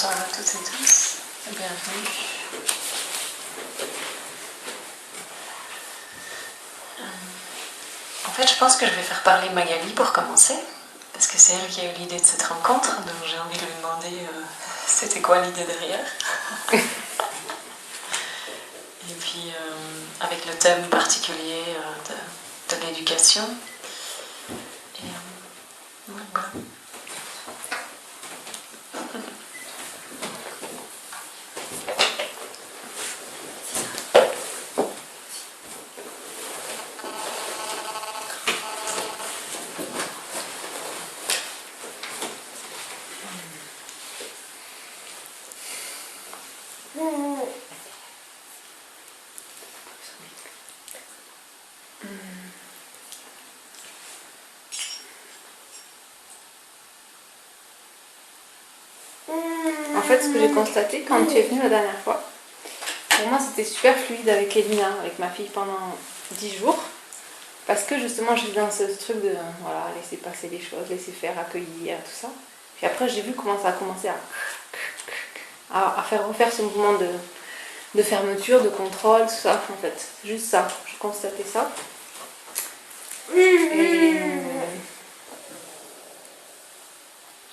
Bonsoir à toutes et tous, bienvenue. En fait, je pense que je vais faire parler Magali pour commencer, parce que c'est elle qui a eu l'idée de cette rencontre, donc j'ai envie de lui demander c'était quoi l'idée derrière. Et puis, avec le thème particulier de l'éducation. Et voilà. En fait, ce que j'ai constaté quand tu es venue la dernière fois, pour moi c'était super fluide avec Elina, avec ma fille pendant 10 jours. Parce que justement, je suis dans ce truc de voilà, laisser passer les choses, laisser faire, accueillir, tout ça. Puis après, j'ai vu comment ça a commencé à faire refaire ce mouvement de fermeture, de contrôle, tout ça. En fait, juste ça. Je constatais ça.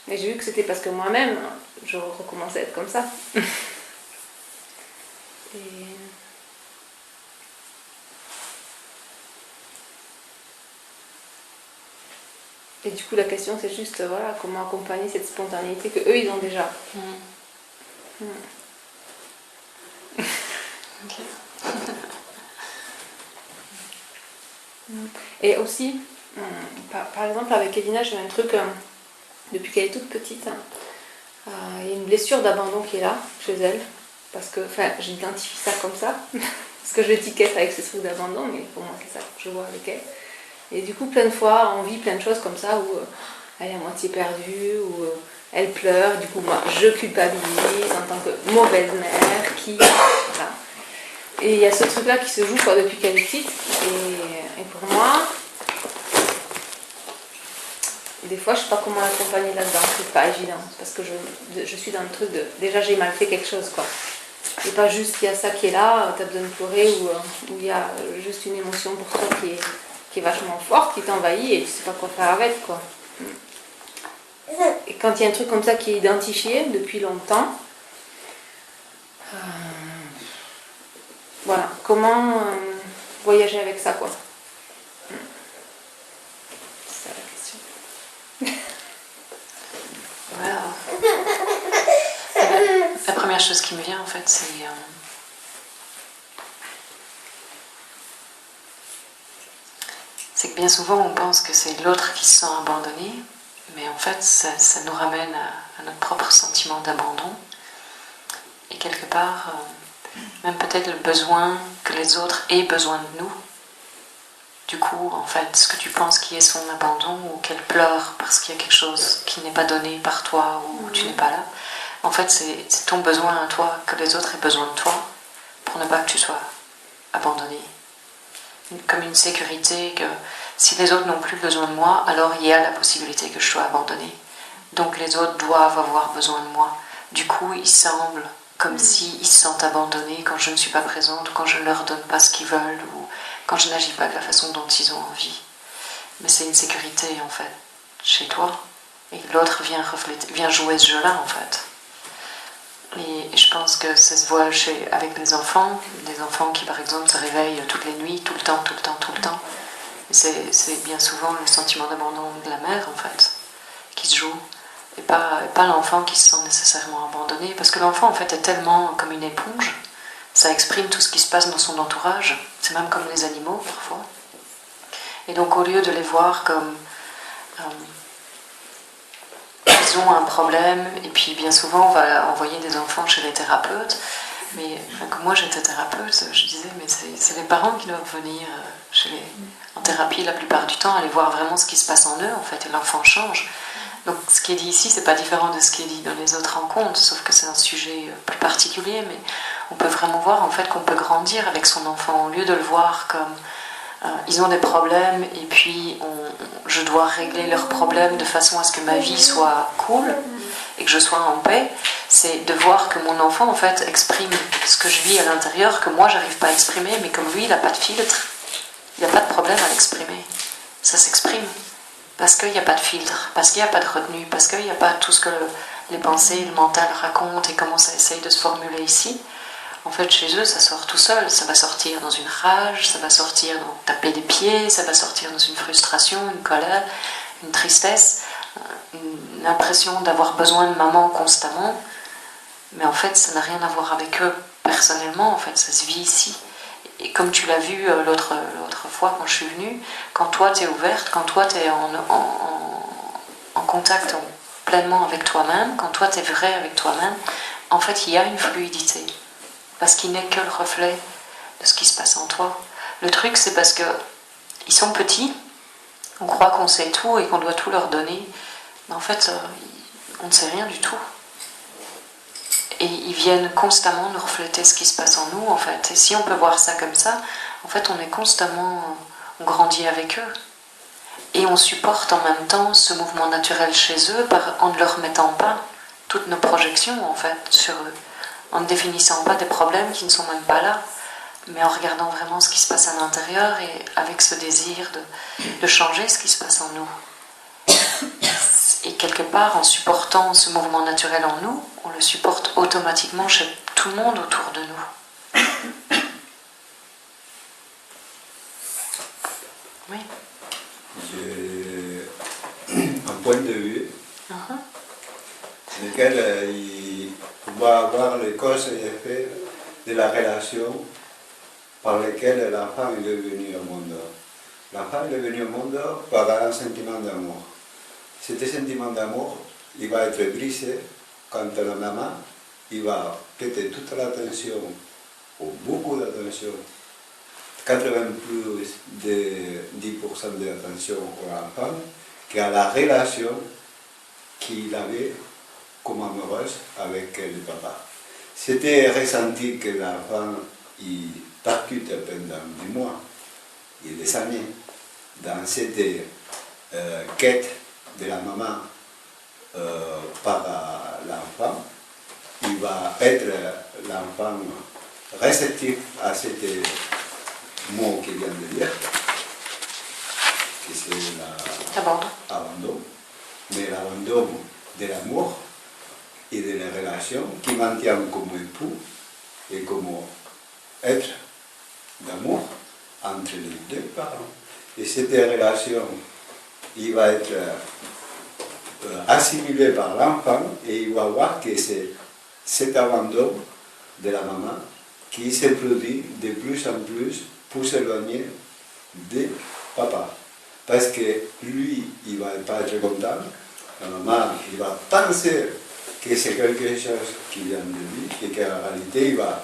Et j'ai vu que c'était parce que moi-même, je recommençais à être comme ça. Et du coup, la question, c'est juste, voilà, comment accompagner cette spontanéité que eux ils ont déjà. Okay. Et aussi, par exemple, avec Elina, j'ai un truc, depuis qu'elle est toute petite, il y a une blessure d'abandon qui est là, chez elle. Parce que, enfin, j'identifie ça comme ça. Parce que je l'étiquette avec ce truc d'abandon, mais pour moi, c'est ça que je vois avec elle. Et du coup, plein de fois, on vit plein de choses comme ça où elle est à moitié perdue, où elle pleure. Du coup, moi, je culpabilise en tant que mauvaise mère qui... Voilà. Et il y a ce truc-là qui se joue quoi, depuis qu'elle est petite. Et pour moi, des fois, je ne sais pas comment l'accompagner là-dedans. C'est pas évident. Parce que je suis dans le truc de... Déjà, j'ai mal fait quelque chose, quoi. Et pas juste qu'il y a ça qui est là, tu as besoin de pleurer, ou il y a juste une émotion pour toi qui est vachement forte, qui t'envahit et tu sais pas quoi faire avec, quoi. Et quand il y a un truc comme ça qui est identifié depuis longtemps, voilà, comment voyager avec ça, quoi. C'est ça la question. Voilà. La première chose qui me vient, en fait, c'est que bien souvent on pense que c'est l'autre qui se sent abandonné, mais en fait ça nous ramène à notre propre sentiment d'abandon et quelque part même peut-être le besoin que les autres aient besoin de nous. Du coup, en fait, ce que tu penses qui est son abandon ou qu'elle pleure parce qu'il y a quelque chose qui n'est pas donné par toi ou tu n'es pas là, en fait c'est ton besoin à toi que les autres aient besoin de toi pour ne pas que tu sois abandonné. Comme une sécurité que si les autres n'ont plus besoin de moi, alors il y a la possibilité que je sois abandonnée. Donc les autres doivent avoir besoin de moi. Du coup, il semble comme s'ils se sentent abandonnés quand je ne suis pas présente, ou quand je ne leur donne pas ce qu'ils veulent, ou quand je n'agis pas de la façon dont ils ont envie. Mais c'est une sécurité, en fait, chez toi. Et l'autre vient jouer ce jeu-là, en fait. Et je pense que ça se voit avec des enfants qui par exemple se réveillent toutes les nuits, tout le temps. C'est bien souvent le sentiment d'abandon de la mère en fait, qui se joue, et pas l'enfant qui se sent nécessairement abandonné, parce que l'enfant en fait est tellement comme une éponge, ça exprime tout ce qui se passe dans son entourage, c'est même comme les animaux parfois. Et donc au lieu de les voir comme... ils ont un problème, et puis bien souvent on va envoyer des enfants chez les thérapeutes, mais quand moi j'étais thérapeute, je disais mais c'est les parents qui doivent venir en thérapie la plupart du temps, aller voir vraiment ce qui se passe en eux en fait, et l'enfant change. Donc ce qui est dit ici c'est pas différent de ce qui est dit dans les autres rencontres, sauf que c'est un sujet plus particulier, mais on peut vraiment voir en fait qu'on peut grandir avec son enfant, au lieu de le voir comme ils ont des problèmes et puis je dois régler leurs problèmes de façon à ce que ma vie soit cool. et que je sois en paix, c'est de voir que mon enfant en fait exprime ce que je vis à l'intérieur, que moi j'arrive pas à exprimer, mais comme lui il n'a pas de filtre, il n'y a pas de problème à l'exprimer. Ça s'exprime parce qu'il n'y a pas de filtre, parce qu'il n'y a pas de retenue, parce qu'il n'y a pas tout ce que les pensées, le mental racontent et comment ça essaye de se formuler ici. En fait, chez eux, ça sort tout seul. Ça va sortir dans une rage, ça va sortir dans taper des pieds, ça va sortir dans une frustration, une colère, une tristesse, une impression d'avoir besoin de maman constamment. Mais en fait, ça n'a rien à voir avec eux personnellement. En fait, ça se vit ici. Et comme tu l'as vu l'autre fois quand je suis venue, quand toi tu es ouverte, quand toi tu es en contact pleinement avec toi-même, quand toi tu es vrai avec toi-même, en fait il y a une fluidité. Parce qu'il n'est que le reflet de ce qui se passe en toi. Le truc c'est parce qu'ils sont petits, on croit qu'on sait tout et qu'on doit tout leur donner, mais en fait on ne sait rien du tout. Et ils viennent constamment nous refléter ce qui se passe en nous, en fait. Et si on peut voir ça comme ça, en fait, on est constamment... On grandit avec eux. Et on supporte en même temps ce mouvement naturel chez eux en ne leur mettant pas toutes nos projections, en fait, sur eux. En ne définissant pas des problèmes qui ne sont même pas là, mais en regardant vraiment ce qui se passe à l'intérieur et avec ce désir de changer ce qui se passe en nous. Et quelque part, en supportant ce mouvement naturel en nous, on le supporte automatiquement chez tout le monde autour de nous. Oui. J'ai un point de vue lequel on va avoir les causes et effets de la relation par laquelle l'enfant est venu au monde. L'enfant est venu au monde par un sentiment d'amour. Cet sentiment d'amour, il va être brisé quand la maman, il va prêter toute l'attention, ou beaucoup d'attention, 80 plus de 10% d'attention à l'enfant, qu'à la relation qu'il avait comme amoureuse avec le papa. C'était ressenti que l'enfant, il percute pendant des mois et des années dans cette quête de la maman par l'enfant. Il va être l'enfant réceptif à ce mot qu'il vient de dire, que c'est l'abandon, mais l'abandon de l'amour et de la relation qui maintient comme époux et comme être d'amour entre les deux parents. Et cette relation, il va être assimilé par l'enfant et il va voir que c'est cet abandon de la maman qui se produit de plus en plus pour s'éloigner de papa. Parce que lui, il ne va pas être content, la maman, il va penser que c'est quelque chose qui vient de lui et qu'en réalité, il va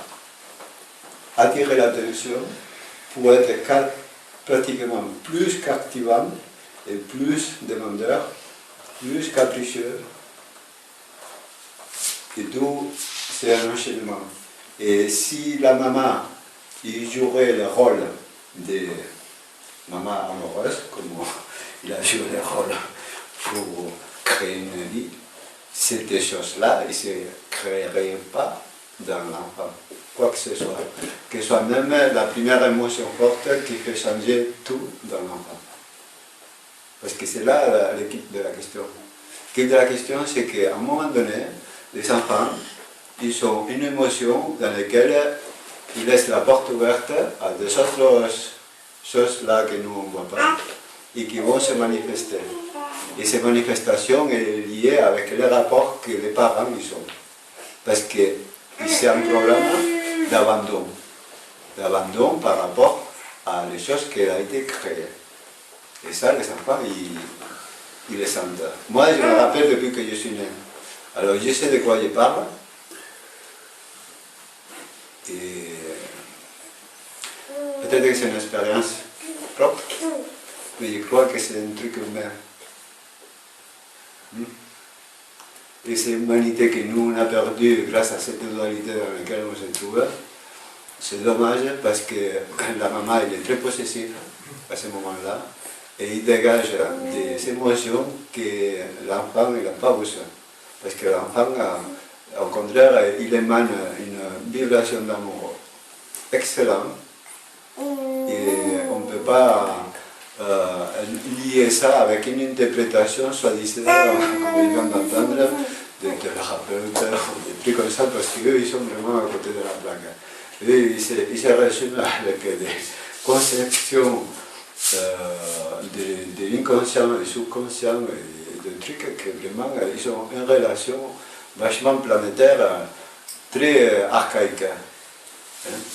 attirer l'attention pour être pratiquement plus captivant et plus demandeur, plus capricieux. Et tout, c'est un enchaînement. Et si la maman, il jouerait le rôle de maman amoureuse, comme il a joué le rôle pour créer une vie, cette chose-là, il ne se créerait pas dans l'enfant, quoi que ce soit. Que ce soit même la première émotion forte qui fait changer tout dans l'enfant. Parce que c'est là l'équipe de la question. L'équipe de la question, c'est qu'à un moment donné, les enfants, ils ont une émotion dans laquelle ils laissent la porte ouverte à des autres choses là que nous on ne voit pas et qui vont se manifester. Et ces manifestations sont liées avec les rapports que les parents ils ont. Parce que c'est un problème d'abandon. D'abandon par rapport à les choses qui ont été créées. Et ça, les enfants, ils le sentent. Moi, je me rappelle depuis que je suis né. Alors, je sais de quoi je parle. Et peut-être que c'est une expérience propre, mais je crois que c'est un truc humain. Et cette humanité que nous on a perdue grâce à cette dualité dans laquelle on se trouve, c'est dommage parce que la maman elle est très possessive à ce moment-là et il dégage des émotions que l'enfant n'a pas besoin. Parce que l'enfant, au contraire, il émane une vibration d'amour excellente. Et on ne peut pas lier ça avec une interprétation soi-disant, comme ils viennent d'entendre, des thérapeutes ou des trucs comme ça, parce qu'eux, ils sont vraiment à côté de la plaque. Eux, ils se résument avec des conceptions de l'inconscient et subconscient, et des trucs que vraiment, ils ont une relation vachement planétaire, très archaïque.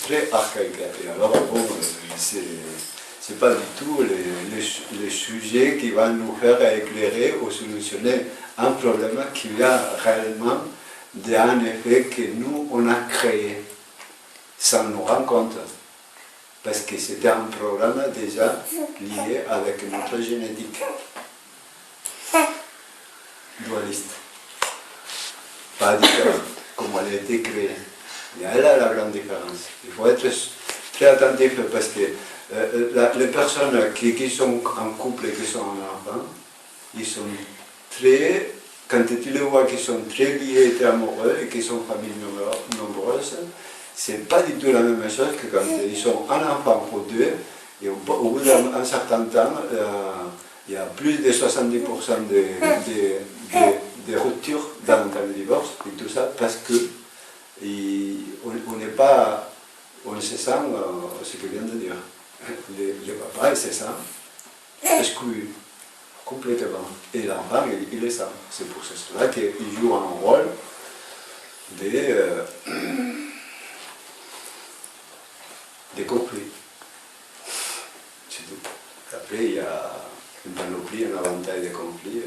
Très archaïque. Et alors, bon, c'est pas du tout le sujet qui va nous faire éclairer ou solutionner un problème qui vient réellement d'un effet que nous, on a créé sans nous rendre compte. Parce que c'était un programme déjà lié avec notre génétique dualiste. Pas différent, comme elle a été créée. Et elle a la grande différence. Il faut être très attentif parce que les personnes qui sont en couple et qui sont en enfant, ils sont très, quand tu les vois qui sont très liés, très amoureux et qui sont familles nombreuses, c'est pas du tout la même chose que quand ils sont un enfant pour deux et au bout d'un certain temps, il y a plus de 70% de ruptures dans le divorce et tout ça parce que on se sent, ce que vient de dire, le papa il se sent exclu complètement et l'enfant il le sent. C'est pour cela qu'il joue un rôle de conflit. C'est tout. Après il y a une panoplie, un avantage de conflit.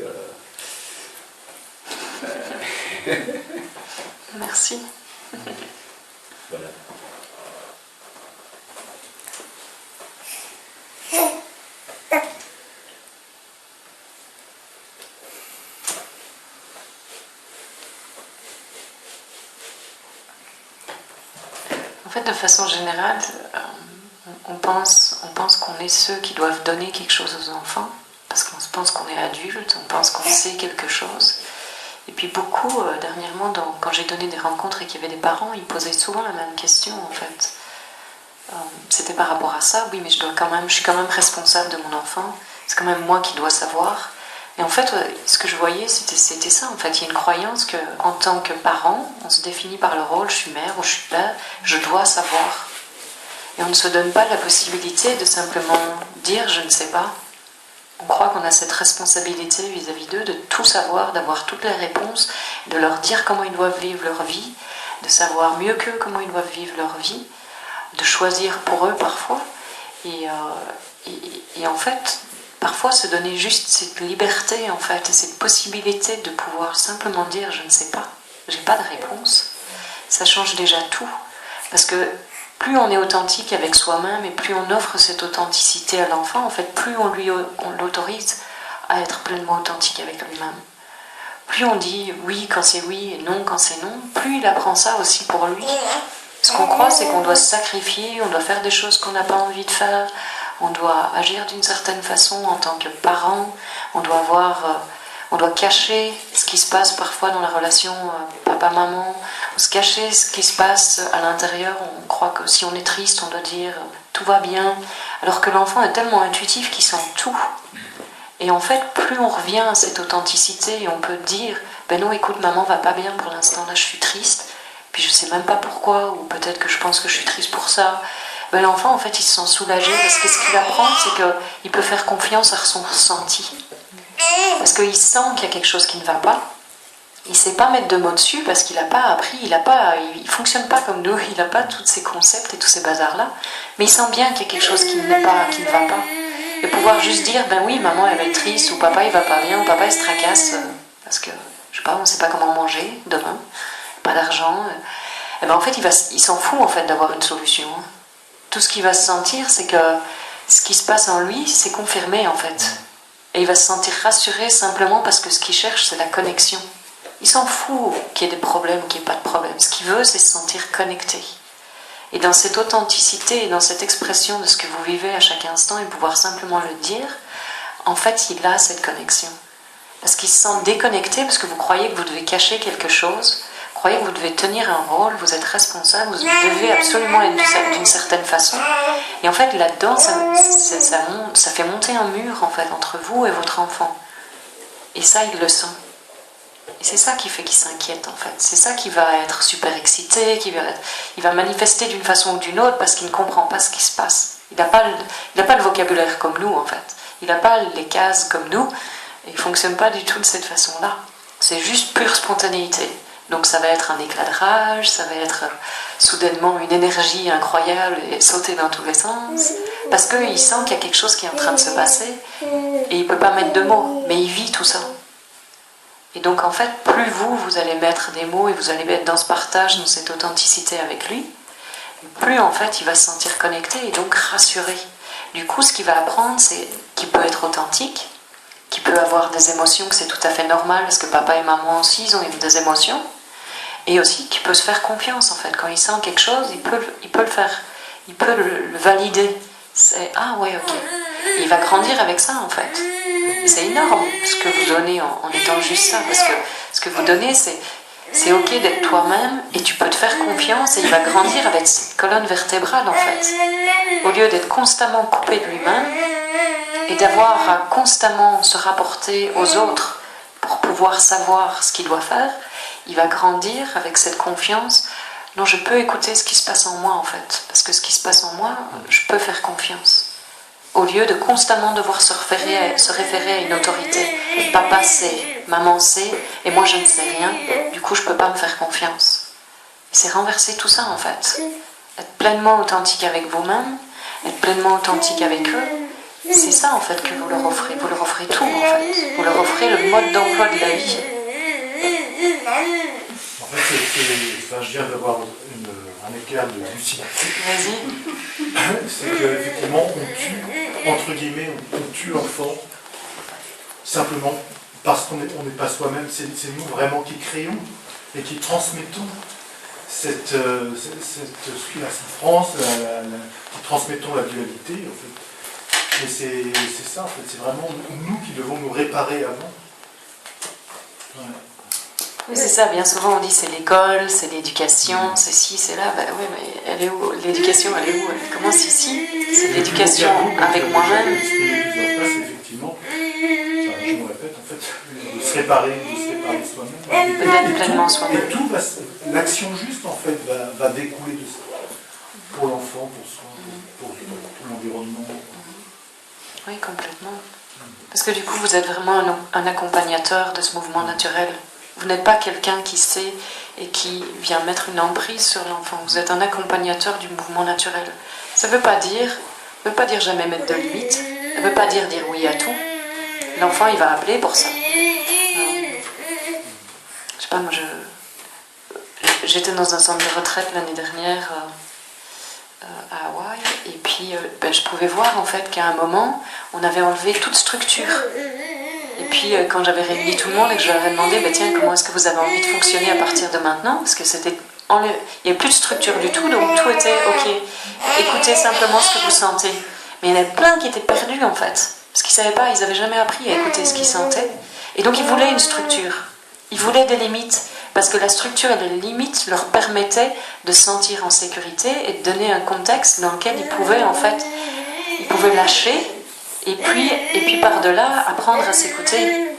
Merci. Voilà. En fait, de façon générale, on pense qu'on est ceux qui doivent donner quelque chose aux enfants, parce qu'on se pense qu'on est adulte, on pense qu'on sait quelque chose. Et puis beaucoup, dernièrement, quand j'ai donné des rencontres et qu'il y avait des parents, ils posaient souvent la même question, en fait. C'était par rapport à ça, oui, mais je suis quand même responsable de mon enfant, c'est quand même moi qui dois savoir. Et en fait, ce que je voyais, c'était ça, en fait. Il y a une croyance qu'en tant que parent, on se définit par le rôle, je suis mère ou je suis père, je dois savoir. Et on ne se donne pas la possibilité de simplement dire je ne sais pas. On croit qu'on a cette responsabilité vis-à-vis d'eux de tout savoir, d'avoir toutes les réponses, de leur dire comment ils doivent vivre leur vie, de savoir mieux qu'eux comment ils doivent vivre leur vie, de choisir pour eux parfois. Et en fait, parfois se donner juste cette liberté, en fait, cette possibilité de pouvoir simplement dire je ne sais pas, j'ai pas de réponse, ça change déjà tout. Parce que plus on est authentique avec soi-même et plus on offre cette authenticité à l'enfant, en fait, plus on l'autorise à être pleinement authentique avec lui-même. Plus on dit oui quand c'est oui et non quand c'est non, plus il apprend ça aussi pour lui. Ce qu'on croit, c'est qu'on doit se sacrifier, on doit faire des choses qu'on n'a pas envie de faire, on doit agir d'une certaine façon en tant que parent, on doit cacher ce qui se passe parfois dans la relation papa-maman, se cacher ce qui se passe à l'intérieur. On croit que si on est triste, on doit dire tout va bien, alors que l'enfant est tellement intuitif qu'il sent tout. Et en fait, plus on revient à cette authenticité et on peut dire ben non, écoute, maman va pas bien pour l'instant, là je suis triste, puis je sais même pas pourquoi, ou peut-être que je pense que je suis triste pour ça. Ben l'enfant, en fait, il se sent soulagé parce que ce qu'il apprend, c'est qu'il peut faire confiance à son ressenti. Parce qu'il sent qu'il y a quelque chose qui ne va pas. Il ne sait pas mettre de mots dessus parce qu'il n'a pas appris, il ne fonctionne pas comme nous, il n'a pas tous ces concepts et tous ces bazars-là. Mais il sent bien qu'il y a quelque chose qui ne va pas. Et pouvoir juste dire, ben oui, maman elle va être triste, ou papa il va pas bien, ou papa il se tracasse, parce que, je sais pas, on ne sait pas comment manger demain, pas d'argent. Et ben en fait, il s'en fout en fait d'avoir une solution. Tout ce qu'il va se sentir, c'est que ce qui se passe en lui, c'est confirmé en fait. Et il va se sentir rassuré simplement parce que ce qu'il cherche, c'est la connexion. Il s'en fout qu'il y ait des problèmes ou qu'il n'y ait pas de problème. Ce qu'il veut, c'est se sentir connecté. Et dans cette authenticité et dans cette expression de ce que vous vivez à chaque instant et pouvoir simplement le dire, en fait, il a cette connexion. Parce qu'ils se sentent déconnectés, parce que vous croyez que vous devez cacher quelque chose, vous croyez que vous devez tenir un rôle, vous êtes responsable, vous devez absolument être d'une certaine façon. Et en fait, là-dedans, ça fait monter un mur, en fait, entre vous et votre enfant. Et ça, il le sent. Et c'est ça qui fait qu'il s'inquiète, en fait. C'est ça qui va être super excité, il va manifester d'une façon ou d'une autre parce qu'il ne comprend pas ce qui se passe. Il n'a pas le vocabulaire comme nous, en fait. Il n'a pas les cases comme nous. Et il ne fonctionne pas du tout de cette façon-là. C'est juste pure spontanéité. Donc ça va être un éclat de rage, ça va être soudainement une énergie incroyable et sauter dans tous les sens. Parce qu'il sent qu'il y a quelque chose qui est en train de se passer et il ne peut pas mettre de mots, mais il vit tout ça. Et donc en fait, plus vous allez mettre des mots et vous allez être dans ce partage, dans cette authenticité avec lui, plus en fait il va se sentir connecté et donc rassuré. Du coup, ce qu'il va apprendre, c'est qu'il peut être authentique, qui peut avoir des émotions, que c'est tout à fait normal, parce que papa et maman aussi, ils ont des émotions, et aussi qu'il peut se faire confiance, en fait. Quand il sent quelque chose, il peut le faire, il peut le valider. C'est « Ah ouais, ok ». Et il va grandir avec ça, en fait. Et c'est énorme, ce que vous donnez en étant juste ça, parce que ce que vous donnez, c'est ok d'être toi-même, et tu peux te faire confiance, et il va grandir avec cette colonne vertébrale, en fait. Au lieu d'être constamment coupé de lui-même, et d'avoir à constamment se rapporter aux autres pour pouvoir savoir ce qu'il doit faire, il va grandir avec cette confiance. Non, je peux écouter ce qui se passe en moi, en fait, parce que ce qui se passe en moi, je peux faire confiance. Au lieu de constamment devoir se référer à une autorité. Papa sait, maman sait, et moi je ne sais rien, du coup je ne peux pas me faire confiance. C'est renverser tout ça, en fait. Être pleinement authentique avec vous-même, être pleinement authentique avec eux, c'est ça en fait que vous leur offrez. Vous leur offrez tout en fait. Vous leur offrez le mode d'emploi de la vie. En fait, je viens d'avoir un éclair de lucidité. Vas-y. C'est qu'effectivement, on tue, entre guillemets, on tue l'enfant simplement parce qu'on n'est pas soi-même. C'est nous vraiment qui créons et qui transmettons cette souffrance, qui transmettons la dualité en fait. Mais c'est ça, en fait, c'est vraiment nous qui devons nous réparer avant. Ouais. Oui, c'est ça, bien souvent on dit c'est l'école, c'est l'éducation, c'est ci, c'est là. Ben oui, mais elle est où? L'éducation, elle est où? Elle commence ici. C'est l'éducation avec moi-même. C'est effectivement, je me répète, en fait, de se réparer soi-même. Peut-être pleinement soi-même. Et tout, l'action juste, en fait, va découler de ça. Pour l'enfant, pour soi, pour l'environnement. Oui, complètement. Parce que du coup, vous êtes vraiment un accompagnateur de ce mouvement naturel. Vous n'êtes pas quelqu'un qui sait et qui vient mettre une emprise sur l'enfant. Vous êtes un accompagnateur du mouvement naturel. Ça ne veut pas dire jamais mettre de limites. Ça ne veut pas dire oui à tout. L'enfant, il va appeler pour ça. Je sais pas, moi, j'étais dans un centre de retraite l'année dernière à Hawaï, et puis je pouvais voir en fait qu'à un moment, on avait enlevé toute structure. Et puis quand j'avais réuni tout le monde et que je leur avais demandé, tiens, comment est-ce que vous avez envie de fonctionner à partir de maintenant? Parce que il n'y avait plus de structure du tout, donc tout était ok. Écoutez simplement ce que vous sentez. Mais il y en avait plein qui étaient perdus en fait, parce qu'ils ne savaient pas, ils n'avaient jamais appris à écouter ce qu'ils sentaient. Et donc ils voulaient une structure, ils voulaient des limites. Parce que la structure et les limites leur permettaient de se sentir en sécurité et de donner un contexte dans lequel ils pouvaient lâcher et puis par-delà apprendre à s'écouter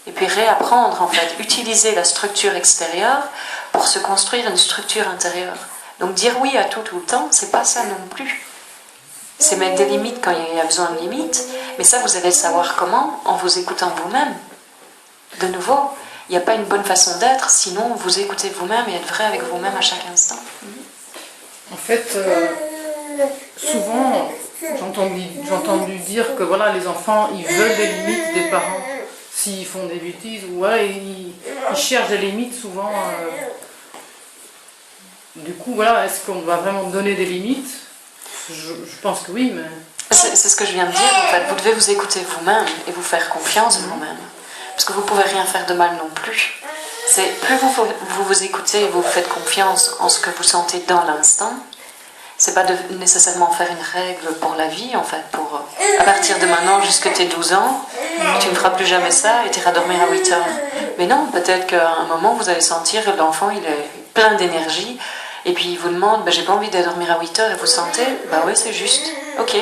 et puis réapprendre en fait, utiliser la structure extérieure pour se construire une structure intérieure. Donc dire oui à tout le temps, c'est pas ça non plus. C'est mettre des limites quand il y a besoin de limites, mais ça vous allez le savoir comment? En vous écoutant vous-même. De nouveau, il n'y a pas une bonne façon d'être, sinon vous écoutez vous-même et êtes vrai avec vous-même à chaque instant. En fait, souvent, j'ai entendu dire que voilà, les enfants, ils veulent des limites des parents. S'ils font des bêtises, ou voilà, ils cherchent des limites souvent. Du coup, voilà, est-ce qu'on va vraiment donner des limites? Je pense que oui, mais... C'est ce que je viens de dire, en fait. Vous devez vous écouter vous-même et vous faire confiance vous-même. Parce que vous ne pouvez rien faire de mal non plus. Plus vous écoutez et vous faites confiance en ce que vous sentez dans l'instant, c'est pas de nécessairement faire une règle pour la vie, en fait, pour à partir de maintenant jusqu'à tes 12 ans, tu ne feras plus jamais ça et tu iras dormir à 8 heures. Mais non, peut-être qu'à un moment, vous allez sentir que l'enfant, il est plein d'énergie, et puis il vous demande, j'ai pas envie de dormir à 8 heures, et vous sentez, oui, c'est juste, ok,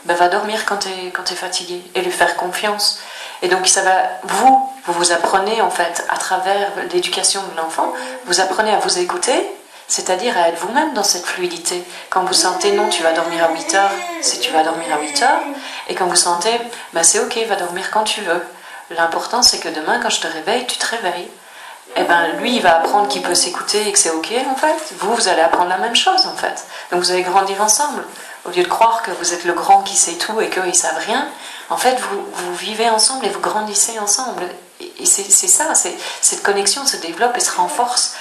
va dormir quand t'es fatigué, et lui faire confiance. Et donc, ça va, vous apprenez, en fait, à travers l'éducation de l'enfant, vous apprenez à vous écouter, c'est-à-dire à être vous-même dans cette fluidité. Quand vous sentez non, tu vas dormir à 8 heures, c'est tu vas dormir à 8 heures. Et quand vous sentez, c'est ok, va dormir quand tu veux. L'important, c'est que demain, quand je te réveille, tu te réveilles. Et lui, il va apprendre qu'il peut s'écouter et que c'est ok, en fait. Vous allez apprendre la même chose, en fait. Donc vous allez grandir ensemble. Au lieu de croire que vous êtes le grand qui sait tout et qu'eux, ils savent rien, en fait, vous vivez ensemble et vous grandissez ensemble. Et c'est ça, cette connexion se développe et se renforce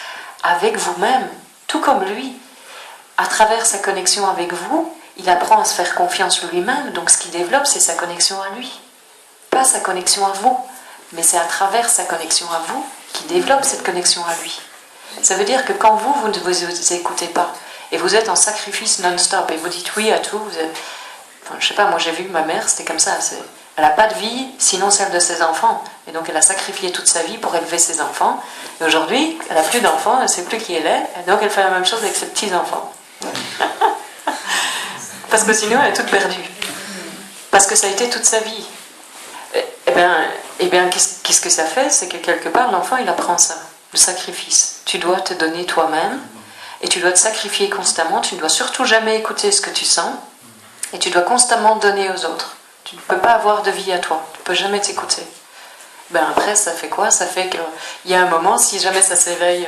avec vous-même. Tout comme lui, à travers sa connexion avec vous, il apprend à se faire confiance lui-même, donc ce qu'il développe, c'est sa connexion à lui. Pas sa connexion à vous, mais c'est à travers sa connexion à vous qu'il développe cette connexion à lui. Ça veut dire que quand vous ne vous écoutez pas, et vous êtes en sacrifice non-stop, et vous dites oui à tout, vous êtes... je sais pas, moi j'ai vu ma mère, c'était comme ça, elle n'a pas de vie, sinon celle de ses enfants. Et donc elle a sacrifié toute sa vie pour élever ses enfants. Et aujourd'hui, elle n'a plus d'enfants, elle ne sait plus qui elle est. Et donc elle fait la même chose avec ses petits-enfants. Parce que sinon, elle est toute perdue. Parce que ça a été toute sa vie. Eh bien qu'est-ce que ça fait? C'est que quelque part, l'enfant, il apprend ça. Le sacrifice. Tu dois te donner toi-même. Et tu dois te sacrifier constamment. Tu ne dois surtout jamais écouter ce que tu sens. Et tu dois constamment donner aux autres. Tu ne peux pas avoir de vie à toi. Tu ne peux jamais t'écouter. Après, ça fait quoi? Ça fait qu'il y a un moment, si jamais ça s'éveille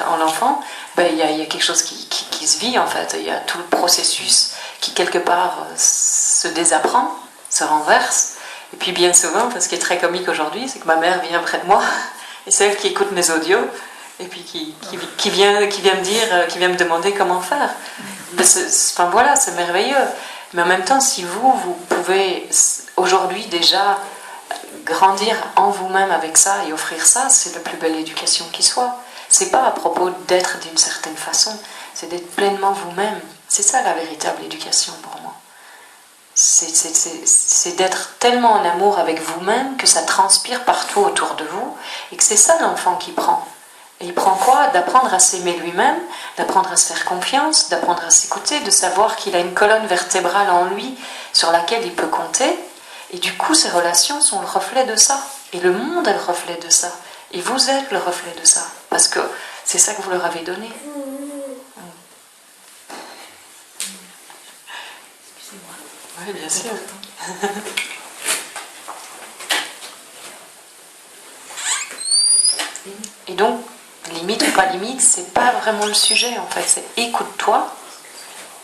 en enfant, il y a quelque chose qui se vit, en fait. Il y a tout le processus qui, quelque part, se désapprend, se renverse. Et puis, bien souvent, ce qui est très comique aujourd'hui, c'est que ma mère vient près de moi, et c'est elle qui écoute mes audios, et puis qui vient me dire, qui vient me demander comment faire. Voilà, c'est merveilleux. Mais en même temps, si vous pouvez aujourd'hui déjà grandir en vous-même avec ça et offrir ça, c'est la plus belle éducation qui soit. C'est pas à propos d'être d'une certaine façon, c'est d'être pleinement vous-même. C'est ça la véritable éducation pour moi. C'est d'être tellement en amour avec vous-même que ça transpire partout autour de vous et que c'est ça l'enfant qui prend. Et il prend quoi? D'apprendre à s'aimer lui-même, d'apprendre à se faire confiance, d'apprendre à s'écouter, de savoir qu'il a une colonne vertébrale en lui sur laquelle il peut compter. Et du coup, ces relations sont le reflet de ça. Et le monde est le reflet de ça. Et vous êtes le reflet de ça. Parce que c'est ça que vous leur avez donné. Excusez-moi. Oui, bien sûr. Et donc, limite ou pas limite, c'est pas vraiment le sujet en fait. C'est écoute-toi.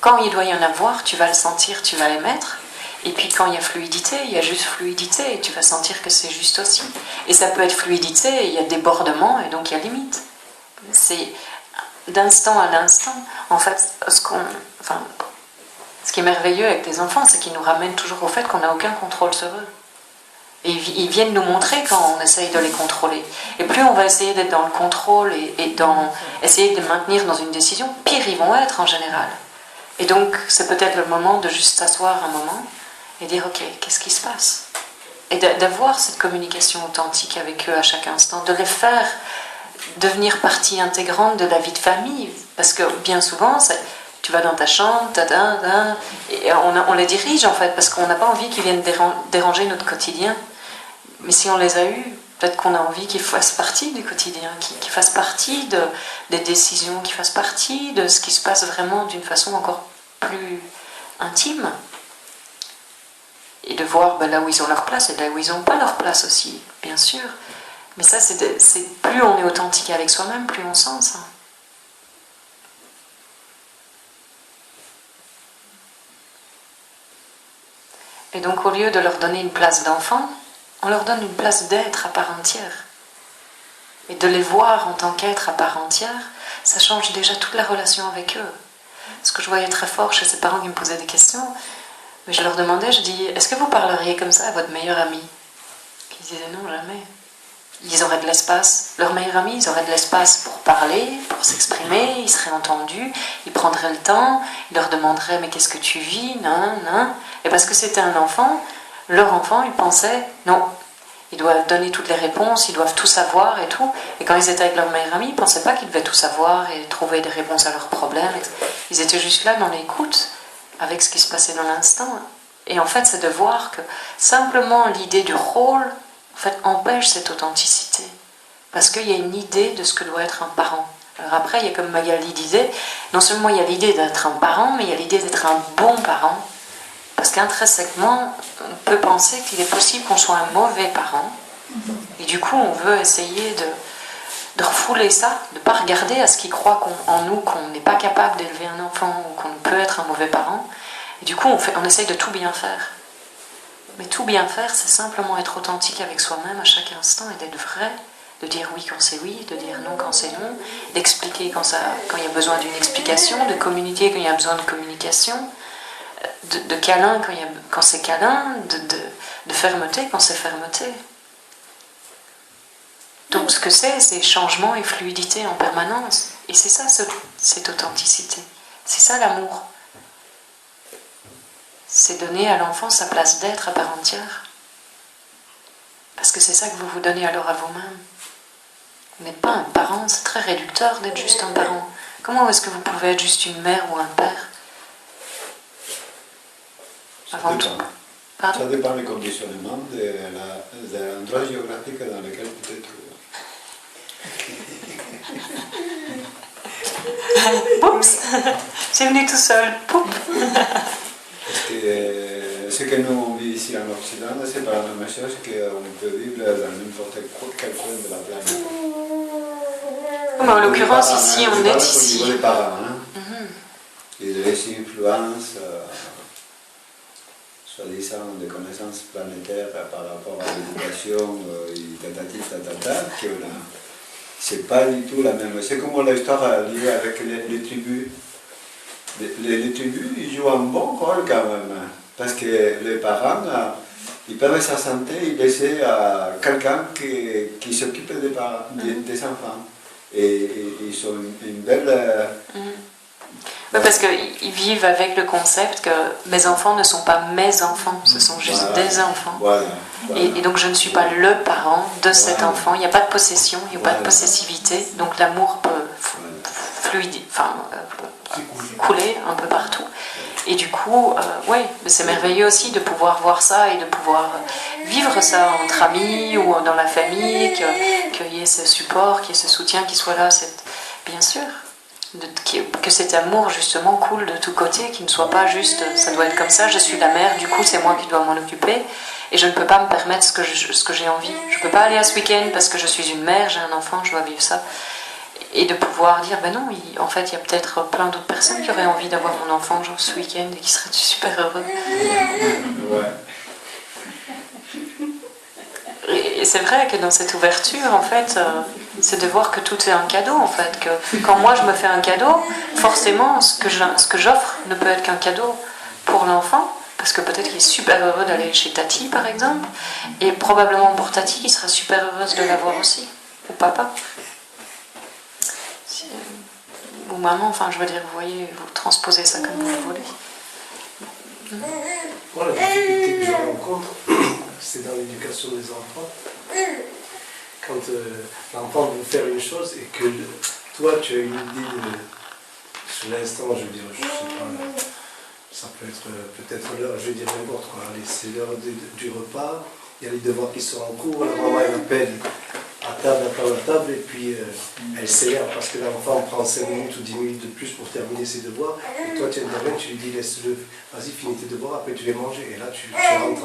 Quand il doit y en avoir, tu vas le sentir, tu vas l'émettre. Et puis quand il y a fluidité, il y a juste fluidité et tu vas sentir que c'est juste aussi. Et ça peut être fluidité et il y a débordement et donc il y a limite. C'est d'instant à l'instant. En fait, ce qui est merveilleux avec les enfants, c'est qu'ils nous ramènent toujours au fait qu'on n'a aucun contrôle sur eux. Et ils viennent nous montrer quand on essaye de les contrôler. Et plus on va essayer d'être dans le contrôle et essayer de maintenir dans une décision, pire ils vont être en général. Et donc, c'est peut-être le moment de juste s'asseoir un moment et dire, ok, qu'est-ce qui se passe? Et d'avoir cette communication authentique avec eux à chaque instant, de les faire devenir partie intégrante de la vie de famille. Parce que bien souvent, tu vas dans ta chambre, et on les dirige en fait, parce qu'on n'a pas envie qu'ils viennent déranger notre quotidien. Mais si on les a eus, peut-être qu'on a envie qu'ils fassent partie du quotidien, qu'ils fassent partie des décisions, qu'ils fassent partie de ce qui se passe vraiment d'une façon encore plus intime. Et de voir là où ils ont leur place et là où ils n'ont pas leur place aussi, bien sûr. Mais ça, c'est plus on est authentique avec soi-même, plus on sent ça. Et donc au lieu de leur donner une place d'enfant, on leur donne une place d'être à part entière. Et de les voir en tant qu'être à part entière, ça change déjà toute la relation avec eux. Ce que je voyais très fort chez ces parents qui me posaient des questions, mais je leur demandais, je dis, est-ce que vous parleriez comme ça à votre meilleur ami? Ils disaient non, jamais. ils auraient de l'espace, leurs meilleurs amis, ils auraient de l'espace pour parler, pour s'exprimer, ils seraient entendus, ils prendraient le temps, ils leur demanderaient mais qu'est-ce que tu vis, nan, nan. Et parce que c'était un enfant, leur enfant, ils pensaient non, ils doivent donner toutes les réponses, ils doivent tout savoir et tout. Et quand ils étaient avec leurs meilleurs amis, ils ne pensaient pas qu'ils devaient tout savoir et trouver des réponses à leurs problèmes. Ils étaient juste là dans l'écoute, avec ce qui se passait dans l'instant. Et en fait, c'est de voir que simplement l'idée du rôle, en fait, empêche cette authenticité. Parce qu'il y a une idée de ce que doit être un parent. Alors après, il y a comme Magali disait, non seulement il y a l'idée d'être un parent, mais il y a l'idée d'être un bon parent. Parce qu'intrinsèquement, on peut penser qu'il est possible qu'on soit un mauvais parent. Et du coup, on veut essayer de refouler ça, de ne pas regarder à ce qui croit en nous qu'on n'est pas capable d'élever un enfant ou qu'on peut être un mauvais parent. Et du coup, on essaye de tout bien faire. Mais tout bien faire, c'est simplement être authentique avec soi-même à chaque instant et d'être vrai, de dire oui quand c'est oui, de dire non quand c'est non, d'expliquer quand il y a besoin d'une explication, de communiquer quand il y a besoin de communication, de câlin quand c'est câlin, de fermeté quand c'est fermeté. Donc ce que c'est changement et fluidité en permanence. Et c'est ça, cette authenticité. C'est ça l'amour. C'est donner à l'enfant sa place d'être à part entière. Parce que c'est ça que vous vous donnez alors à vous-même. Vous n'êtes pas un parent, c'est très réducteur d'être juste un parent. Comment est-ce que vous pouvez être juste une mère ou un père? Avant tout. Pardon? Ça dépend des conditionnements de l'endroit géographique dans lequel tu te trouves. Oups, c'est venu tout seul. Poup. Parce que ce que nous on vit ici en Occident, c'est pas la même chose qu'on peut vivre dans n'importe quel coin de la planète. Mais en l'occurrence, ici, on est ici. Au niveau des parents, hein? Et des influences, soi-disant, de connaissances planétaires par rapport à l'éducation et tatata, c'est pas du tout la même. C'est comme l'histoire liée avec les tribus. Les tribus, ils jouent un bon rôle quand même, parce que les parents, ils peuvent s'absenter, ils laisser à quelqu'un qui s'occupe des enfants. Et ils ont une belle... Oui, parce qu'ils vivent avec le concept que mes enfants ne sont pas mes enfants, ce sont juste des enfants. Voilà. Et donc je ne suis pas le parent de cet enfant, il n'y a pas de possession, il n'y a pas de possessivité, donc l'amour peut couler un peu partout. Et du coup, oui, c'est merveilleux aussi de pouvoir voir ça et de pouvoir vivre ça entre amis ou dans la famille, qu'il y ait ce support, qu'il y ait ce soutien qui soit là, bien sûr. Que cet amour justement coule de tous côtés, qu'il ne soit pas juste ça doit être comme ça, je suis la mère, du coup c'est moi qui dois m'en occuper et je ne peux pas me permettre ce que j'ai envie. Je ne peux pas aller à ce week-end parce que je suis une mère, j'ai un enfant, je dois vivre ça. Et de pouvoir dire, ben non, en fait il y a peut-être plein d'autres personnes qui auraient envie d'avoir mon enfant genre ce week-end et qui seraient super heureux. Ouais. Et c'est vrai que dans cette ouverture, en fait, c'est de voir que tout est un cadeau, en fait. Que quand moi je me fais un cadeau, forcément, ce que j'offre ne peut être qu'un cadeau pour l'enfant, parce que peut-être qu'il est super heureux d'aller chez Tati, par exemple, et probablement pour Tati, il sera super heureuse de l'avoir aussi, ou papa. Ou maman, enfin, je veux dire, vous voyez, vous transposez ça comme vous voulez. Moi, la difficulté que je rencontre, c'est dans l'éducation des enfants. Quand l'enfant veut faire une chose et que toi, tu as une idée sur l'instant, je veux dire, je sais pas, ça peut être peut-être l'heure, je veux dire n'importe quoi. Allez, c'est l'heure du repas, il y a les devoirs qui sont en cours, la maman elle appelle à table, et puis elle s'énerve parce que l'enfant prend 5 minutes ou 10 minutes de plus pour terminer ses devoirs, et toi tu interviens, tu lui dis laisse-le, vas-y finis tes devoirs, après tu les manges, et là tu rentres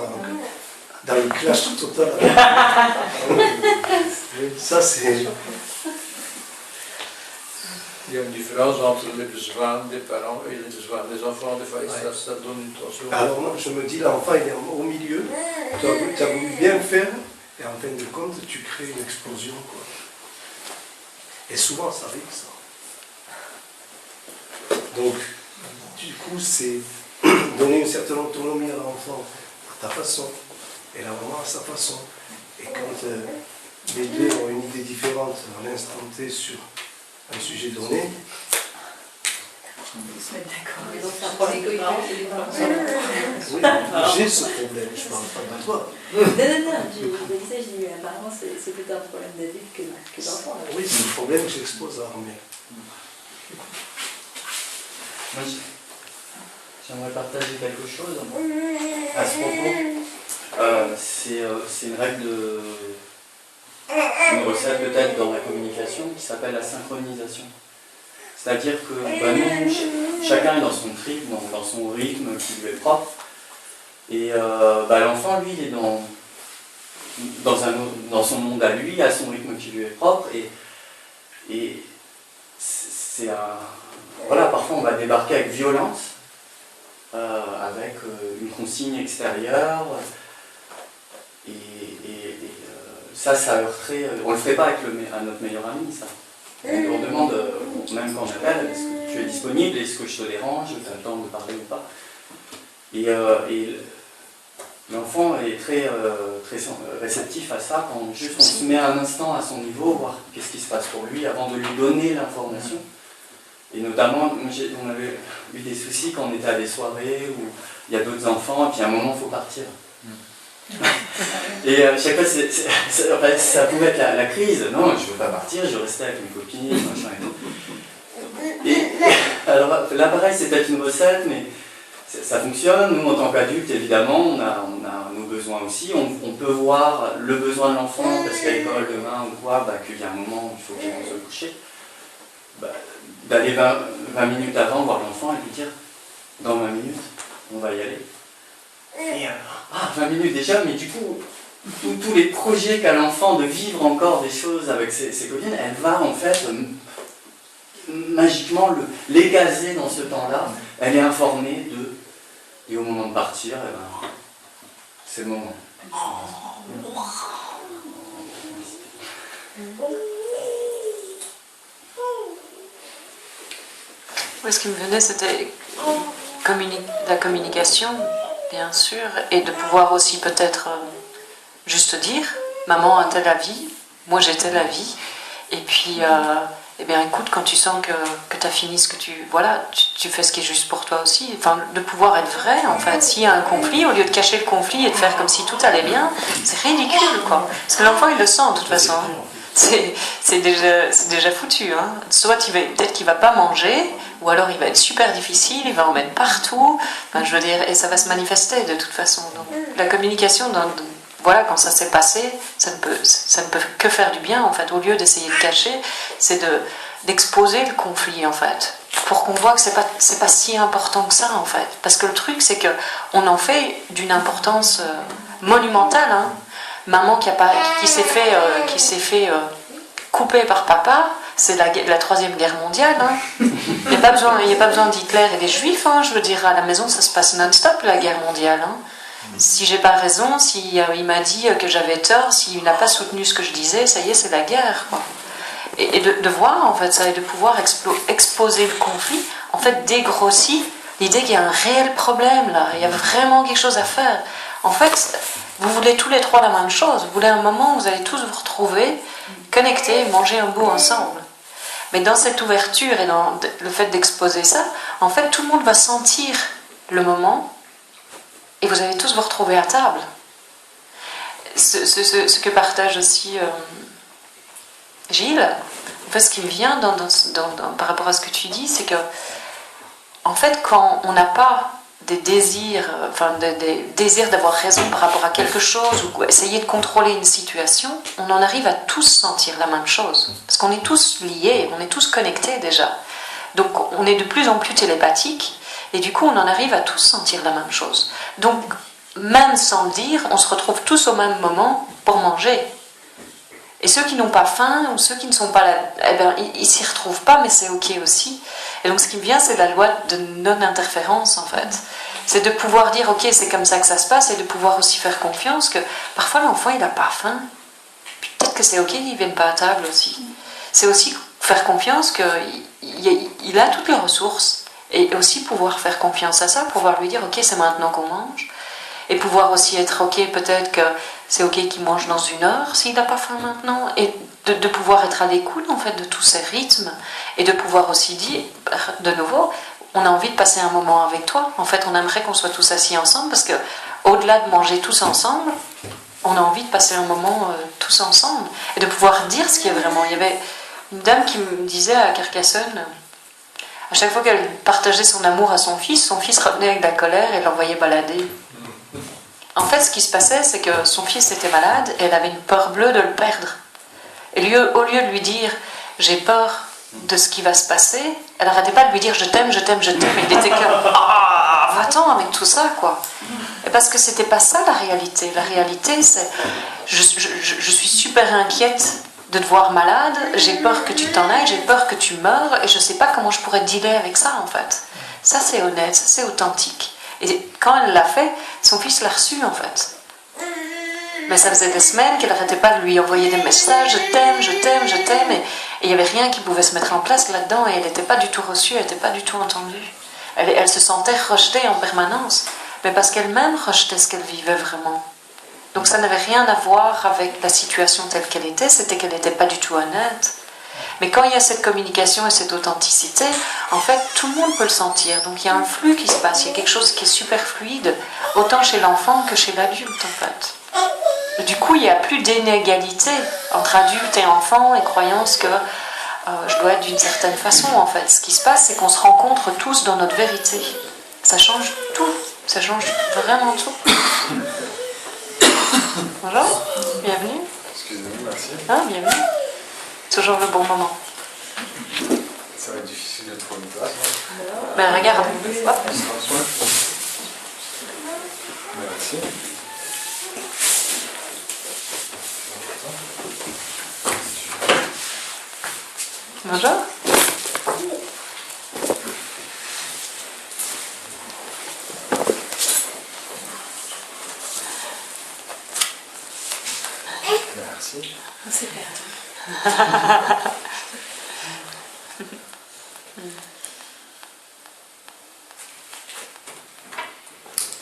dans le clash total. Ça c'est... Il y a une différence entre les besoins des parents et les besoins des enfants, des fois ça donne une tension. Alors moi je me dis, l'enfant il est au milieu, tu as voulu bien faire, et en fin de compte, tu crées une explosion, quoi. Et souvent, ça arrive, ça. Donc, du coup, c'est donner une certaine autonomie à l'enfant à ta façon, et la maman à sa façon. Et quand les deux ont une idée différente à l'instant T sur un sujet donné. Ils se mettent d'accord. Et donc, c'est un problème de parents, c'est des Oui, j'ai ce problème, je ne parle pas de toi. Non, je dis ça, j'ai dit, apparemment, c'est plutôt un problème d'adulte que d'enfant. Oui, c'est le problème que j'expose à Armel. Moi, j'aimerais partager quelque chose à ce propos. C'est une règle, une recette peut-être dans la communication qui s'appelle la synchronisation. C'est-à-dire que nous, chacun est dans son rythme, dans son rythme qui lui est propre. Et l'enfant, lui, il est dans son monde à lui, à son rythme qui lui est propre. Et c'est un... Voilà, parfois on va débarquer avec violence, avec une consigne extérieure. Ça heurterait... On ne le ferait pas avec à notre meilleur ami, ça. On demande, même quand on appelle, est-ce que tu es disponible, est-ce que je te dérange, tu as le temps de parler ou pas. Et l'enfant est très réceptif à ça, quand juste on se met un instant à son niveau, voir qu'est-ce qui se passe pour lui, avant de lui donner l'information. Et notamment, on avait eu des soucis quand on était à des soirées où il y a d'autres enfants, et puis à un moment, il faut partir. Et chaque fois, ça pouvait être la crise. Non, je ne veux pas partir, je veux rester avec mes copines, machin et tout. Et alors là, pareil, c'est peut-être une recette, mais ça fonctionne. Nous, en tant qu'adultes, évidemment, on a nos besoins aussi. On peut voir le besoin de l'enfant, parce qu'à l'école demain ou quoi, qu'il y a un moment où il faut qu'il rentre se coucher. D'aller 20 minutes avant voir l'enfant et lui dire, dans 20 minutes, on va y aller. Et 20 minutes déjà, mais du coup, tous les projets qu'a l'enfant de vivre encore des choses avec ses copines, elle va en fait magiquement les gazer dans ce temps-là. Elle est informée de... Et au moment de partir, c'est le moment. Oui, ce qui me venait, c'était la communication, bien sûr, et de pouvoir aussi peut-être juste dire, maman a tel avis, moi j'ai tel avis, et puis, eh bien écoute, quand tu sens que tu as fini ce que tu fais ce qui est juste pour toi aussi, enfin, de pouvoir être vrai, en fait, s'il y a un conflit, au lieu de cacher le conflit et de faire comme si tout allait bien, c'est ridicule, quoi, parce que l'enfant il le sent de toute façon. C'est déjà foutu. Hein. Soit peut-être qu'il ne va pas manger, ou alors il va être super difficile, il va en mettre partout. Enfin, je veux dire, et ça va se manifester de toute façon. Donc, la communication, voilà, quand ça s'est passé, ça ne peut que faire du bien en fait. Au lieu d'essayer de cacher, c'est d'exposer le conflit en fait, pour qu'on voit que c'est pas si important que ça en fait. Parce que le truc, c'est que on en fait d'une importance monumentale. Hein. Maman qui s'est fait couper par papa, c'est la Troisième Guerre mondiale. Hein. Il n'y a pas besoin d'Hitler et des Juifs. Hein. Je veux dire, à la maison, ça se passe non-stop, la guerre mondiale. Hein. Si j'ai pas raison, si il m'a dit que j'avais tort, s'il n'a pas soutenu ce que je disais, ça y est, c'est la guerre. Quoi. Et de voir, en fait, ça, et de pouvoir exposer le conflit, en fait, dégrossit l'idée qu'il y a un réel problème, là. Il y a vraiment quelque chose à faire. En fait, vous voulez tous les trois la même chose. Vous voulez un moment où vous allez tous vous retrouver, connectés, manger un bout ensemble. Mais dans cette ouverture et dans le fait d'exposer ça, en fait, tout le monde va sentir le moment et vous allez tous vous retrouver à table. Ce que partage aussi Gilles, en fait, ce qui me vient par rapport à ce que tu dis, c'est que, en fait, quand on n'a pas des désirs d'avoir raison par rapport à quelque chose ou essayer de contrôler une situation, on en arrive à tous sentir la même chose. Parce qu'on est tous liés, on est tous connectés déjà. Donc on est de plus en plus télépathique et du coup on en arrive à tous sentir la même chose. Donc même sans le dire, on se retrouve tous au même moment pour manger. Et ceux qui n'ont pas faim ou ceux qui ne sont pas là, eh ben, ils s'y retrouvent pas, mais c'est ok aussi. Et donc ce qui me vient, c'est la loi de non-interférence en fait. C'est de pouvoir dire ok, c'est comme ça que ça se passe, et de pouvoir aussi faire confiance que parfois l'enfant il n'a pas faim. Puis peut-être que c'est ok qu'il ne vienne pas à table aussi. C'est aussi faire confiance qu'il a toutes les ressources, et aussi pouvoir faire confiance à ça, pouvoir lui dire ok, c'est maintenant qu'on mange. Et pouvoir aussi être ok, peut-être que c'est ok qu'il mange dans 1 heure s'il n'a pas faim maintenant, et de pouvoir être à l'écoute en fait de tous ces rythmes, et de pouvoir aussi dire de nouveau, on a envie de passer un moment avec toi. En fait, on aimerait qu'on soit tous assis ensemble, parce que au-delà de manger tous ensemble, on a envie de passer un moment tous ensemble, et de pouvoir dire ce qui est vraiment. Il y avait une dame qui me disait à Carcassonne, à chaque fois qu'elle partageait son amour à son fils revenait avec de la colère et l'envoyait balader. En fait, ce qui se passait, c'est que son fils était malade et elle avait une peur bleue de le perdre. Et au lieu de lui dire « j'ai peur de ce qui va se passer », elle n'arrêtait pas de lui dire « je t'aime, je t'aime, je t'aime ». Et il était comme « ah, va-t'en avec tout ça, quoi ». Et parce que c'était pas ça la réalité. La réalité, c'est je suis super inquiète de te voir malade, j'ai peur que tu t'en ailles, j'ai peur que tu meurs, et je sais pas comment je pourrais dealer avec ça, en fait. Ça, c'est honnête, ça, c'est authentique. Et quand elle l'a fait, son fils l'a reçu, en fait. Mais ça faisait des semaines qu'elle n'arrêtait pas de lui envoyer des messages, je t'aime, je t'aime, je t'aime, et il n'y avait rien qui pouvait se mettre en place là-dedans, et elle n'était pas du tout reçue, elle n'était pas du tout entendue. Elle se sentait rejetée en permanence, mais parce qu'elle-même rejetait ce qu'elle vivait vraiment. Donc ça n'avait rien à voir avec la situation telle qu'elle était, c'était qu'elle n'était pas du tout honnête. Mais quand il y a cette communication et cette authenticité, en fait, tout le monde peut le sentir. Donc il y a un flux qui se passe, il y a quelque chose qui est super fluide, autant chez l'enfant que chez l'adulte, en fait. Et du coup, il n'y a plus d'inégalité entre adulte et enfant et croyance que je dois être d'une certaine façon, en fait. Ce qui se passe, c'est qu'on se rencontre tous dans notre vérité. Ça change tout, ça change vraiment tout. Bonjour, bienvenue. Excusez-moi, merci. Ah, bienvenue. Toujours le bon moment. Ça va être difficile de trouver une place. Ben regarde. Hop. Merci. Bonjour. Merci. C'est perdu.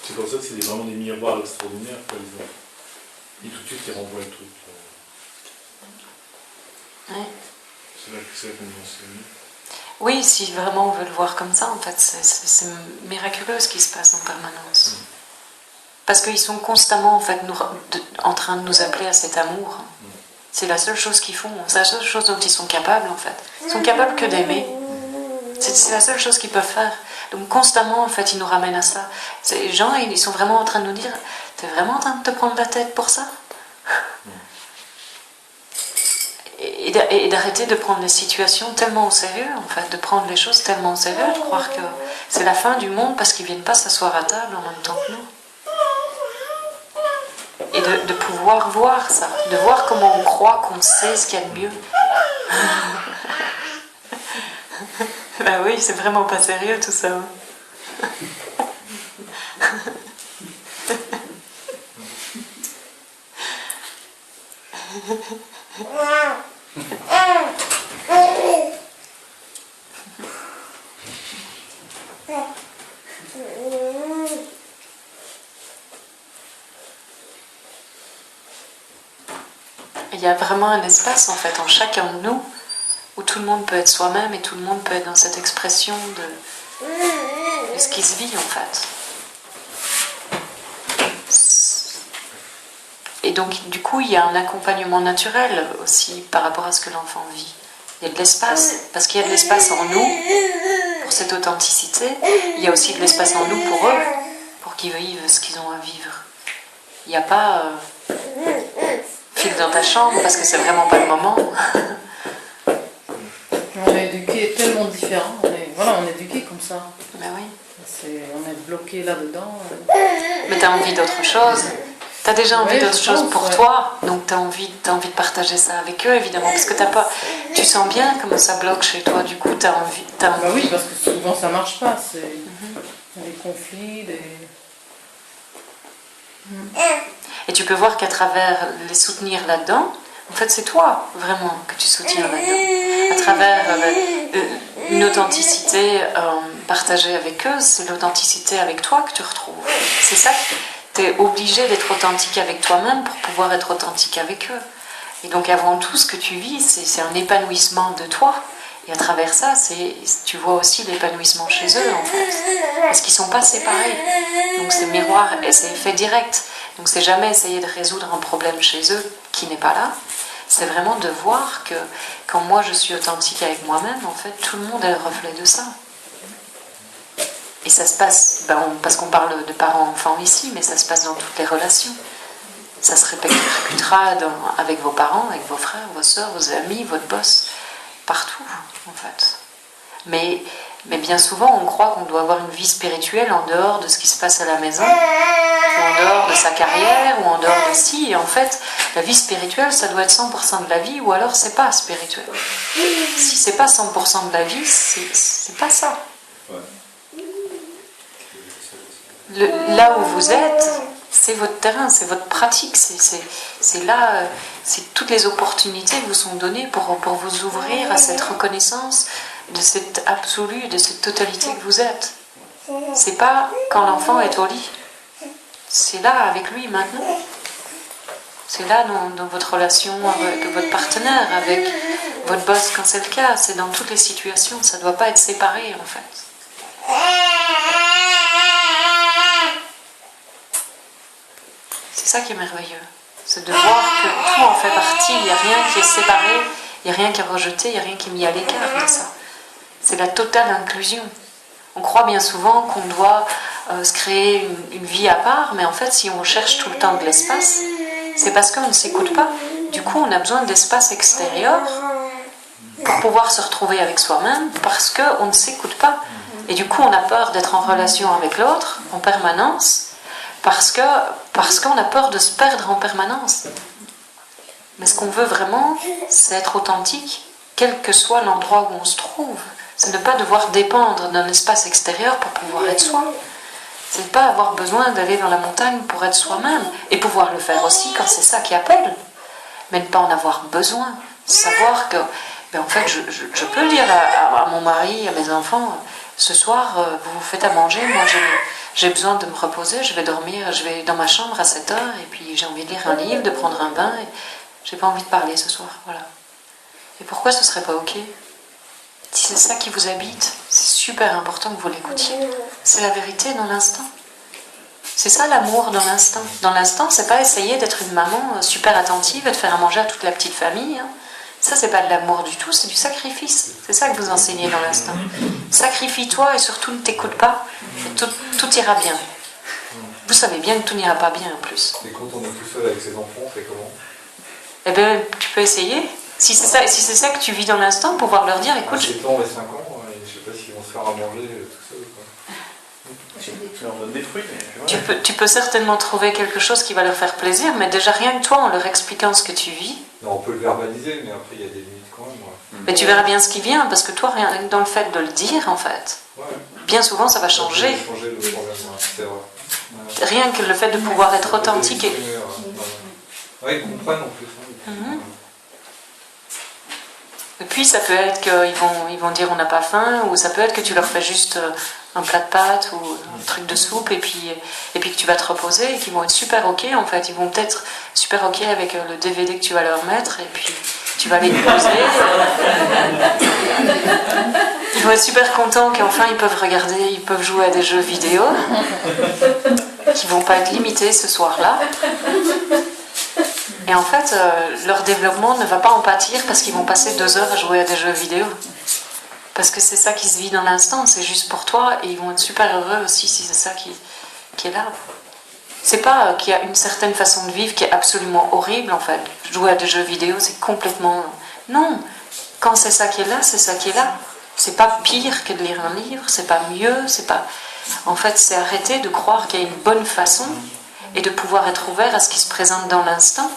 C'est pour ça que c'est vraiment des miroirs extraordinaires, quoi, les enfants. Et tout de suite, ils renvoient le truc. Ouais. C'est là qu'on nous enseigne. Oui, si vraiment on veut le voir comme ça, en fait, c'est miraculeux ce qui se passe en permanence. Parce qu'ils sont constamment en fait en train de nous appeler à cet amour. C'est la seule chose qu'ils font, c'est la seule chose dont ils sont capables en fait. Ils sont capables que d'aimer. C'est la seule chose qu'ils peuvent faire. Donc constamment en fait ils nous ramènent à ça. Les gens ils sont vraiment en train de nous dire, t'es vraiment en train de te prendre la tête pour ça? Et d'arrêter de prendre les situations tellement au sérieux, en fait, de prendre les choses tellement au sérieux, de croire que c'est la fin du monde parce qu'ils ne viennent pas s'asseoir à table en même temps que nous. Et de pouvoir voir ça, de voir comment on croit qu'on sait ce qu'il y a de mieux. Ben oui, c'est vraiment pas sérieux tout ça. Il y a vraiment un espace en fait en chacun de nous où tout le monde peut être soi-même et tout le monde peut être dans cette expression de ce qui se vit en fait. Et donc du coup il y a un accompagnement naturel aussi par rapport à ce que l'enfant vit. Il y a de l'espace, parce qu'il y a de l'espace en nous pour cette authenticité, il y a aussi de l'espace en nous pour eux, pour qu'ils vivent ce qu'ils ont à vivre. Il n'y a pas file dans ta chambre parce que c'est vraiment pas le moment. On est éduqués tellement différents, on est éduqués comme ça. Ben oui. On est bloqué là-dedans. Mais tu as envie d'autre chose. Tu as déjà envie d'autre chose pour toi, donc tu as envie de partager ça avec eux, évidemment, parce que tu sens bien comment ça bloque chez toi, du coup tu as envie. Bah oui, parce que souvent ça marche pas, c'est des conflits, Et tu peux voir qu'à travers les soutenir là-dedans, en fait c'est toi vraiment que tu soutiens là-dedans. À travers une authenticité partagée avec eux, c'est l'authenticité avec toi que tu retrouves. C'est ça, tu es obligé d'être authentique avec toi-même pour pouvoir être authentique avec eux. Et donc avant tout, ce que tu vis, c'est un épanouissement de toi. Et à travers ça, tu vois aussi l'épanouissement chez eux, en fait. Parce qu'ils ne sont pas séparés. Donc c'est miroir et c'est effet direct. Donc c'est jamais essayer de résoudre un problème chez eux qui n'est pas là. C'est vraiment de voir que quand moi je suis authentique avec moi-même, en fait, tout le monde est le reflet de ça. Et ça se passe, parce qu'on parle de parents-enfants ici, mais ça se passe dans toutes les relations. Ça se répercutera avec vos parents, avec vos frères, vos soeurs, vos amis, votre boss, partout, en fait. Mais bien souvent, on croit qu'on doit avoir une vie spirituelle en dehors de ce qui se passe à la maison, ou en dehors de sa carrière, ou en dehors de ci. Et en fait, la vie spirituelle, ça doit être 100% de la vie, ou alors c'est pas spirituel. Si c'est pas 100% de la vie, c'est pas ça. Là où vous êtes, c'est votre terrain, c'est votre pratique, c'est là, c'est toutes les opportunités vous sont données pour vous ouvrir à cette reconnaissance de cette absolue, de cette totalité que vous êtes. C'est pas quand l'enfant est au lit, c'est là avec lui maintenant. C'est là dans votre relation avec votre partenaire, avec votre boss quand c'est le cas, c'est dans toutes les situations, ça ne doit pas être séparé en fait. C'est ça qui est merveilleux, c'est de voir que tout en fait partie, il n'y a rien qui est séparé, il n'y a rien qui est rejeté, il n'y a rien qui est mis à l'écart de ça. C'est la totale inclusion. On croit bien souvent qu'on doit se créer une vie à part, mais en fait si on cherche tout le temps de l'espace, c'est parce qu'on ne s'écoute pas. Du coup on a besoin d'espace extérieur pour pouvoir se retrouver avec soi-même, parce qu'on ne s'écoute pas. Et du coup on a peur d'être en relation avec l'autre en permanence, parce qu'on a peur de se perdre en permanence. Mais ce qu'on veut vraiment, c'est être authentique, quel que soit l'endroit où on se trouve. C'est ne pas devoir dépendre d'un espace extérieur pour pouvoir être soi. C'est ne pas avoir besoin d'aller dans la montagne pour être soi-même, et pouvoir le faire aussi quand c'est ça qui appelle. Mais ne pas en avoir besoin. Savoir que, en fait, je peux dire à mon mari, à mes enfants, ce soir, vous vous faites à manger, moi j'ai besoin de me reposer, je vais dormir, je vais dans ma chambre à 7h, et puis j'ai envie de lire un livre, de prendre un bain, et j'ai pas envie de parler ce soir, voilà. Et pourquoi ce serait pas ok ? Si c'est ça qui vous habite, c'est super important que vous l'écoutiez. C'est la vérité dans l'instant. C'est ça l'amour dans l'instant. Dans l'instant, c'est pas essayer d'être une maman super attentive et de faire à manger à toute la petite famille. Ça, c'est pas de l'amour du tout, c'est du sacrifice. C'est ça que vous enseignez dans l'instant. Sacrifie-toi et surtout ne t'écoute pas, et tout ira bien. Vous savez bien que tout n'ira pas bien en plus. Et quand on est tout seul avec ses enfants, c'est comment ? Eh bien, tu peux essayer. Si c'est ça que tu vis dans l'instant, pouvoir leur dire, écoute... 7 ans et 5 ans, je ne sais pas s'ils vont se faire à manger tout seuls. Tu leur donnes des fruits, mais tu peux certainement trouver quelque chose qui va leur faire plaisir, mais déjà rien que toi, en leur expliquant ce que tu vis... Non, on peut le verbaliser, mais après il y a des limites quand même. Ouais. Mais tu verras bien ce qui vient, parce que toi, rien que dans le fait de le dire, en fait, bien souvent ça va changer. Ça va changer le problème, c'est vrai. Ouais. Rien que le fait de pouvoir être authentique. Oui, ils comprennent en plus. Et puis ça peut être qu'ils vont dire on n'a pas faim, ou ça peut être que tu leur fais juste un plat de pâtes ou un truc de soupe, et puis que tu vas te reposer, et qu'ils vont être super ok en fait. Ils vont peut-être super ok avec le DVD que tu vas leur mettre, et puis tu vas les poser. Ils vont être super contents qu'enfin ils peuvent regarder, ils peuvent jouer à des jeux vidéo qui vont pas être limités ce soir-là. Et en fait, leur développement ne va pas en pâtir parce qu'ils vont passer 2 heures à jouer à des jeux vidéo. Parce que c'est ça qui se vit dans l'instant, c'est juste pour toi, et ils vont être super heureux aussi si c'est ça qui est là. C'est pas qu'il y a une certaine façon de vivre qui est absolument horrible en fait. Jouer à des jeux vidéo, c'est complètement... Non, quand c'est ça qui est là, c'est ça qui est là. C'est pas pire que de lire un livre, c'est pas mieux, c'est pas... En fait, c'est arrêter de croire qu'il y a une bonne façon et de pouvoir être ouvert à ce qui se présente dans l'instant,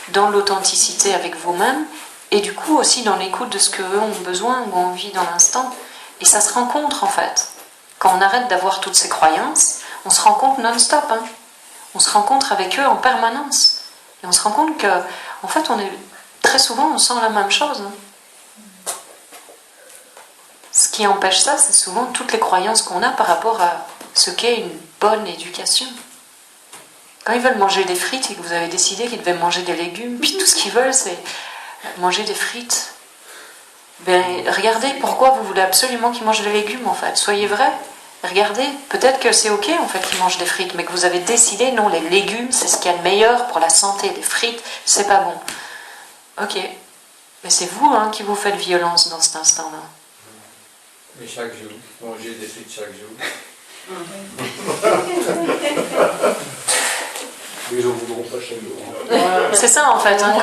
dans l'authenticité avec vous-même, et du coup aussi dans l'écoute de ce qu'eux ont besoin ou envie dans l'instant. Et ça se rencontre en fait. Quand on arrête d'avoir toutes ces croyances, on se rencontre non-stop. On se rencontre avec eux en permanence. Et on se rend compte que, en fait, très souvent, on sent la même chose. Ce qui empêche ça, c'est souvent toutes les croyances qu'on a par rapport à ce qu'est une bonne éducation. Quand ils veulent manger des frites et que vous avez décidé qu'ils devaient manger des légumes, puis tout ce qu'ils veulent c'est manger des frites, ben, regardez pourquoi vous voulez absolument qu'ils mangent des légumes en fait. Soyez vrai. Regardez, peut-être que c'est ok en fait qu'ils mangent des frites, mais que vous avez décidé non, les légumes c'est ce qu'il y a de meilleur pour la santé, les frites c'est pas bon. Ok, mais c'est vous hein, qui vous faites violence dans cet instant-là. Mais chaque jour, manger des frites chaque jour. Mais ils en voudront pas chaque jour. C'est ça en fait, hein,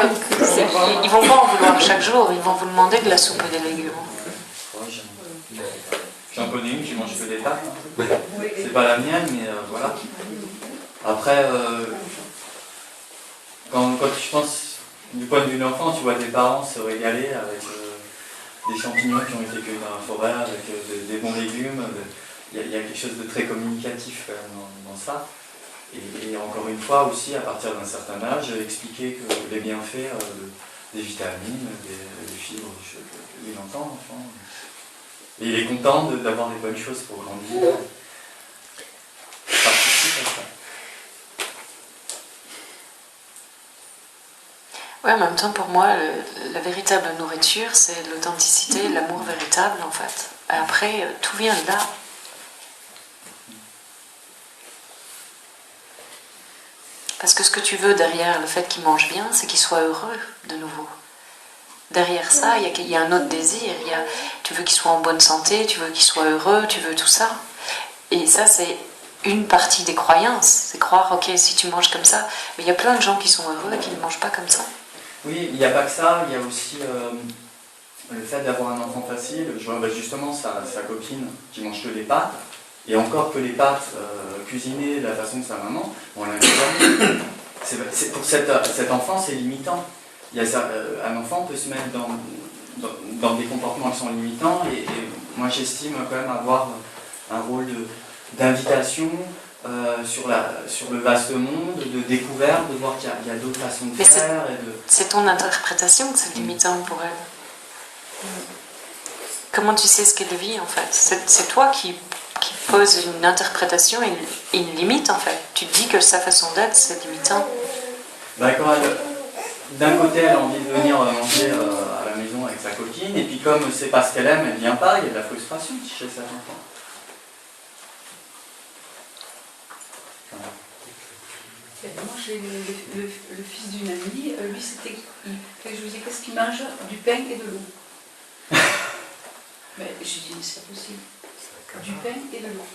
ils vont pas en vouloir chaque jour, ils vont vous demander de la soupe et des légumes. J'en connais une qui mange que des pâtes. C'est pas la mienne, mais voilà. Après, quand je pense du point de vue de l'enfant, tu vois tes parents se régaler avec des champignons qui ont été cueillis dans la forêt, avec des bons légumes. Il y a quelque chose de très communicatif quand même dans ça. Et encore une fois aussi, à partir d'un certain âge, expliquer que les bienfaits des vitamines, des fibres, il entend l'enfant. Et il est content d'avoir des bonnes choses pour grandir. Il participe à ça. Ouais, en même temps, pour moi, la véritable nourriture, c'est l'authenticité, l'amour véritable, en fait. Et après, tout vient de là. Parce que ce que tu veux derrière le fait qu'il mange bien, c'est qu'il soit heureux, de nouveau. Derrière ça, il y a un autre désir. Tu veux qu'il soit en bonne santé, tu veux qu'il soit heureux, tu veux tout ça. Et ça, c'est une partie des croyances. C'est croire, ok, si tu manges comme ça, mais il y a plein de gens qui sont heureux et qui ne mangent pas comme ça. Oui, il n'y a pas que ça, il y a aussi le fait d'avoir un enfant facile. Je vois justement sa copine qui mange que des pâtes, et encore que les pâtes cuisinées de la façon de sa maman, on l'a jamais. Pour cet enfant, c'est limitant. Un enfant peut se mettre dans des comportements qui sont limitants, et moi j'estime quand même avoir un rôle d'invitation sur le vaste monde, de découverte, de voir qu'il y a d'autres façons de faire. C'est ton interprétation que c'est limitant pour elle. Comment tu sais ce qu'elle vit en fait? C'est toi qui pose une interprétation et une limite en fait. Tu te dis que sa façon d'être c'est limitant. Bah, d'un côté elle a envie de venir manger à la maison avec sa copine, et puis comme c'est pas ce qu'elle aime, elle vient pas, il y a de la frustration chez cet enfant. Moi, j'ai le fils d'une amie, lui, c'était. Je lui disais, qu'est-ce qu'il mange? Du pain et de l'eau. Mais j'ai dit, c'est pas possible. Du pain et de l'eau.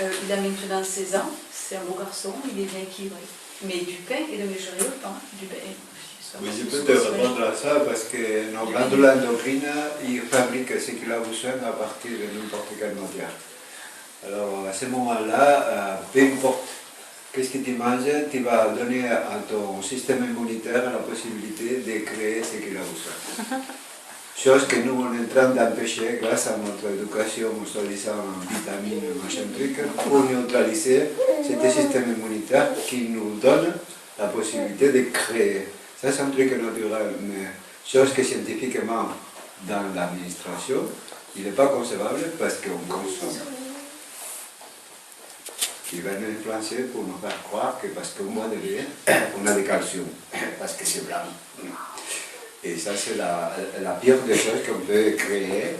Il a maintenant 16 ans, c'est un beau garçon, il est bien équilibré. Mais du pain et de manger autant, du pain. Oui, je peux te répondre à ça parce que nos glandules endocrines, ils fabriquent ce qu'il a besoin à partir de n'importe quelle matière. Alors à ce moment-là, peu importe qu'est-ce que tu manges, tu vas donner à ton système immunitaire la possibilité de créer ce qu'il a besoin. Chose que nous on est en train d'empêcher grâce à notre éducation, soi-disant vitamines, machin truc, pour neutraliser ce système immunitaire qui nous donne la possibilité de créer. Ça c'est un truc naturel, mais chose que scientifiquement dans l'administration, il n'est pas concevable parce qu'on consomme. Ils va nous influencer pour nous faire croire que parce qu'on boit de lait, on a du calcium, parce que c'est blanc. Et ça, c'est la pire des choses qu'on peut créer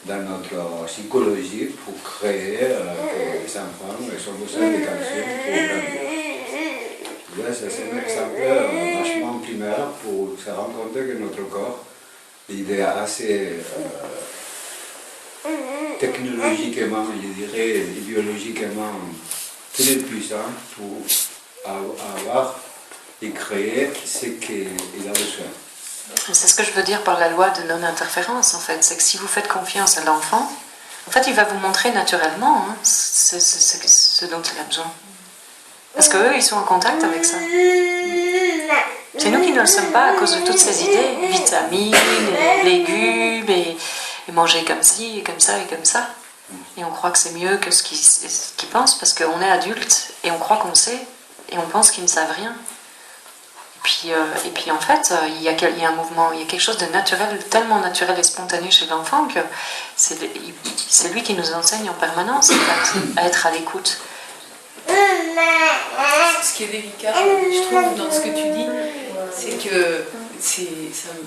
dans notre psychologie pour créer que les enfants ont besoin de calcium pour grandir. Là, c'est un exemple vachement primaire pour se rendre compte que notre corps, il est assez technologiquement, je dirais, biologiquement très puissant pour avoir et créer ce qu'il a besoin. C'est ce que je veux dire par la loi de non-interférence en fait, c'est que si vous faites confiance à l'enfant, en fait il va vous montrer naturellement hein, ce dont il a besoin. Parce qu'eux ils sont en contact avec ça. C'est nous qui ne le sommes pas à cause de toutes ces idées, vitamines, légumes et manger comme ci et comme ça et comme ça. Et on croit que c'est mieux que ce qu'ils pensent parce qu'on est adulte et on croit qu'on sait et on pense qu'ils ne savent rien. Et puis en fait, il y a un mouvement, il y a quelque chose de naturel, tellement naturel et spontané chez l'enfant que c'est lui qui nous enseigne en permanence en fait, à être à l'écoute. ce qui est délicat, je trouve, dans ce que tu dis, c'est que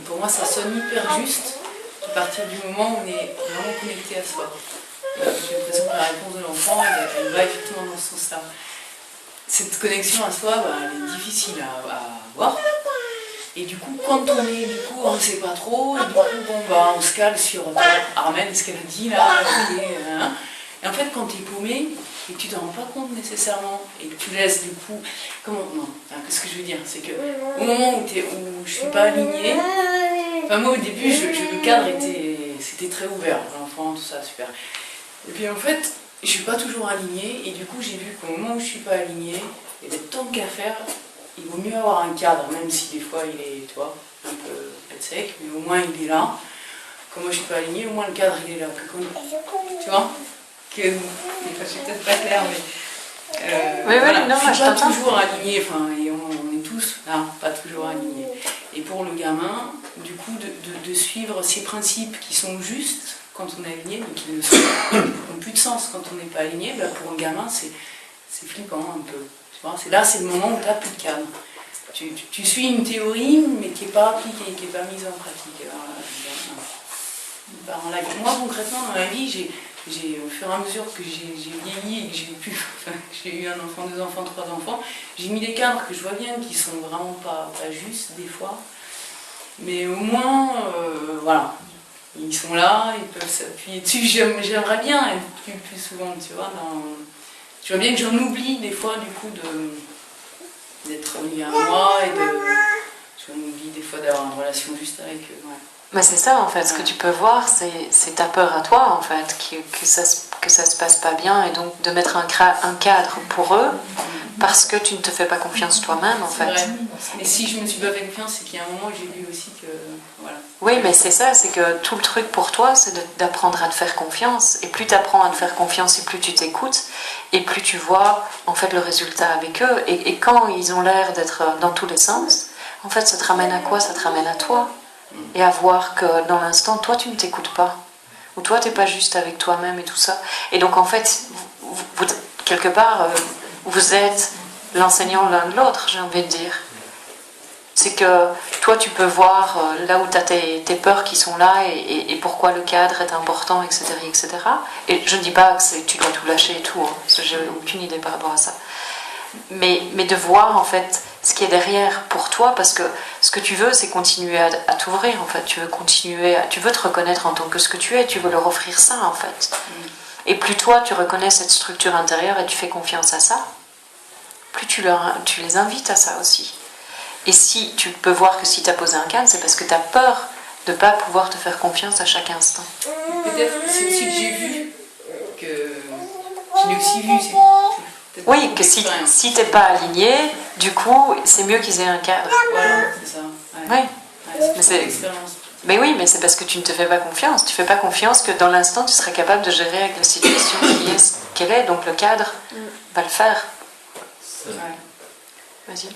pour moi, ça sonne hyper juste à partir du moment où on est vraiment connecté à soi. J'ai l'impression que la réponse de l'enfant, elle va effectivement dans ce sens-là. Cette connexion à soi, elle est difficile à avoir. Et du coup, quand on ne sait pas trop, et du coup, on se cale sur Armelle, ce qu'elle a dit là. Et en fait, quand tu es paumé, et que tu ne t'en rends pas compte nécessairement, et que tu laisses du coup. Qu'est-ce que je veux dire? C'est que au moment où je ne suis pas alignée, moi au début, le cadre c'était très ouvert, l'enfant, tout ça, super. Et puis en fait, je ne suis pas toujours alignée, et du coup, j'ai vu qu'au moment où je ne suis pas alignée, et bien, tant qu'à faire, il vaut mieux avoir un cadre, même si des fois il est, un peu sec, mais au moins il est là. Comme moi je ne suis pas alignée, au moins le cadre il est là. Tu vois? Je ne suis peut-être pas claire, mais voilà, je ne suis pas toujours alignée, et on est tous là, pas toujours alignés. Et pour le gamin, du coup, de suivre ces principes qui sont justes quand on est aligné, mais qui n'ont plus de sens quand on n'est pas aligné, pour le gamin c'est flippant un peu. C'est le moment où tu n'as plus de cadre. Tu suis une théorie, mais qui n'est pas appliquée, qui n'est pas mise en pratique. Moi, concrètement, dans ma vie, au fur et à mesure que j'ai vieilli et que j'ai eu un enfant, 2 enfants, 3 enfants, j'ai mis des cadres que je vois bien qui sont vraiment pas justes des fois. Mais au moins, ils sont là, ils peuvent s'appuyer dessus. J'aimerais bien être plus souvent, tu vois, je vois bien que j'en oublie des fois, du coup, d'être lié à moi et j'en oublie des fois d'avoir une relation juste avec eux. Ouais. Mais c'est ça, en fait, ce que tu peux voir, c'est ta peur à toi, en fait, que ça se passe pas bien, et donc de mettre un cadre pour eux, parce que tu ne te fais pas confiance toi-même, en fait. Vrai. Et si je me suis pas fait confiance, c'est qu'il y a un moment où j'ai vu aussi que... Voilà. Oui, mais c'est ça, c'est que tout le truc pour toi, c'est d'apprendre à te faire confiance, et plus tu apprends à te faire confiance, et plus tu t'écoutes, et plus tu vois, en fait, le résultat avec eux, et quand ils ont l'air d'être dans tous les sens, en fait, ça te ramène à quoi? Ça te ramène à toi. Et à voir que dans l'instant, toi, tu ne t'écoutes pas. Ou toi, tu n'es pas juste avec toi-même et tout ça. Et donc, en fait, quelque part, vous êtes l'enseignant l'un de l'autre, j'ai envie de dire. C'est que toi, tu peux voir là où tu as tes peurs qui sont là et pourquoi le cadre est important, etc. etc. Et je ne dis pas que tu dois tout lâcher et tout, hein, parce que j'ai aucune idée par rapport à ça. Mais de voir, en fait, ce qui est derrière pour toi, parce que ce que tu veux, c'est continuer à t'ouvrir, en fait. Tu veux te reconnaître en tant que ce que tu es, tu veux leur offrir ça, en fait. Et plus toi, tu reconnais cette structure intérieure et tu fais confiance à ça, plus tu les invites à ça aussi. Et si tu peux voir que si tu as posé un cadre, c'est parce que tu as peur de ne pas pouvoir te faire confiance à chaque instant. Peut-être que c'est aussi que j'ai vu, que je l'ai aussi vu, oui, que si t'es pas aligné, du coup, c'est mieux qu'ils aient un cadre. Voilà, c'est ça. Ouais. Mais c'est l'expérience. Mais oui, mais c'est parce que tu ne te fais pas confiance. Tu fais pas confiance que dans l'instant, tu serais capable de gérer avec la situation qui est ce qu'elle est. Donc le cadre va le faire. Vas-y.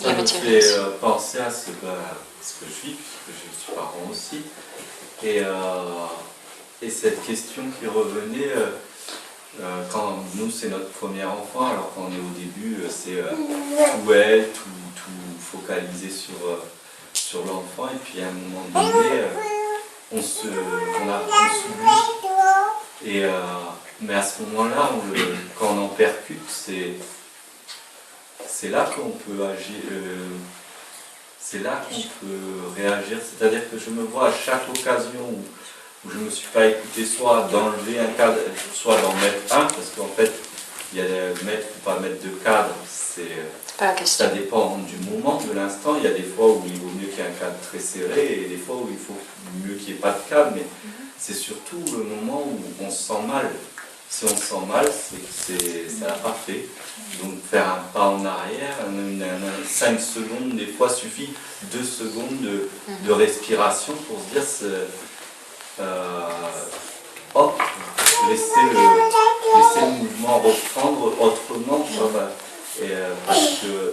Ça me fait penser à ce que je vis, puisque je suis parent aussi. Et cette question qui revenait... quand nous c'est notre premier enfant, alors quand on est au début, c'est tout focalisé sur l'enfant, et puis à un moment donné, on s'oublie. Mais à ce moment-là, quand on en percute, c'est là qu'on peut agir, c'est là qu'on peut réagir. C'est-à-dire que je me vois à chaque occasion où je ne me suis pas écouté, soit d'enlever un cadre, soit d'en mettre un, parce qu'en fait, il y a mettre ou pas mettre de cadre, ça dépend du moment, de l'instant. Il y a des fois où il vaut mieux qu'il y ait un cadre très serré, et des fois où il faut mieux qu'il n'y ait pas de cadre, mais c'est surtout le moment où on se sent mal. Si on se sent mal, c'est la parfait. Donc faire un pas en arrière, 5 secondes, des fois suffit 2 secondes de respiration pour se dire... laisser le mouvement reprendre autrement,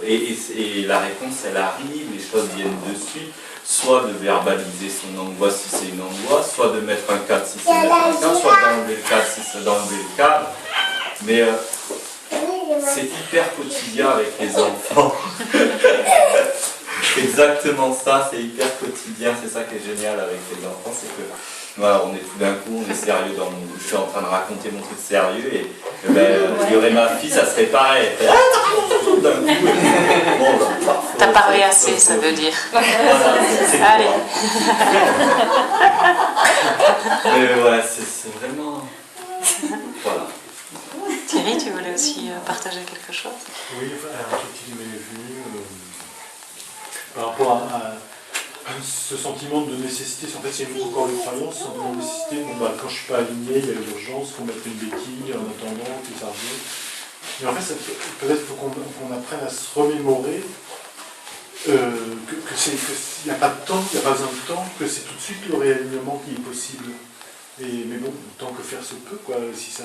et la réponse elle arrive, les choses viennent de suite, soit de verbaliser son angoisse si c'est une angoisse, soit de mettre un cadre si c'est mettre un cadre, soit d'enlever le cadre si c'est d'enlever le cadre, mais c'est hyper quotidien avec les enfants. Exactement ça, c'est hyper quotidien, c'est ça qui est génial avec les enfants, c'est que voilà, on est tout d'un coup, on est sérieux dans mon... Je suis en train de raconter mon truc sérieux et il y aurait ma fille, ça serait pareil. Elle fait, ah, d'un coup, bon, t'as parlé assez, ça veut dire. Voilà, allez. Mais voilà, c'est vraiment... Voilà. Thierry, tu voulais aussi partager quelque chose? Oui, un truc qui m'est venu par rapport à ce sentiment de nécessité. En fait, c'est encore une croyance, ce sentiment de nécessité. Bon, bah, quand je ne suis pas aligné, il y a l'urgence, il faut mettre une béquille en attendant que ça revienne. Mais en fait, peut-être qu'il faut qu'on apprenne à se remémorer qu'il n'y a pas de temps, il n'y a pas besoin de temps, que c'est tout de suite le réalignement qui est possible. Mais bon, tant que faire se peut, quoi. Si ça,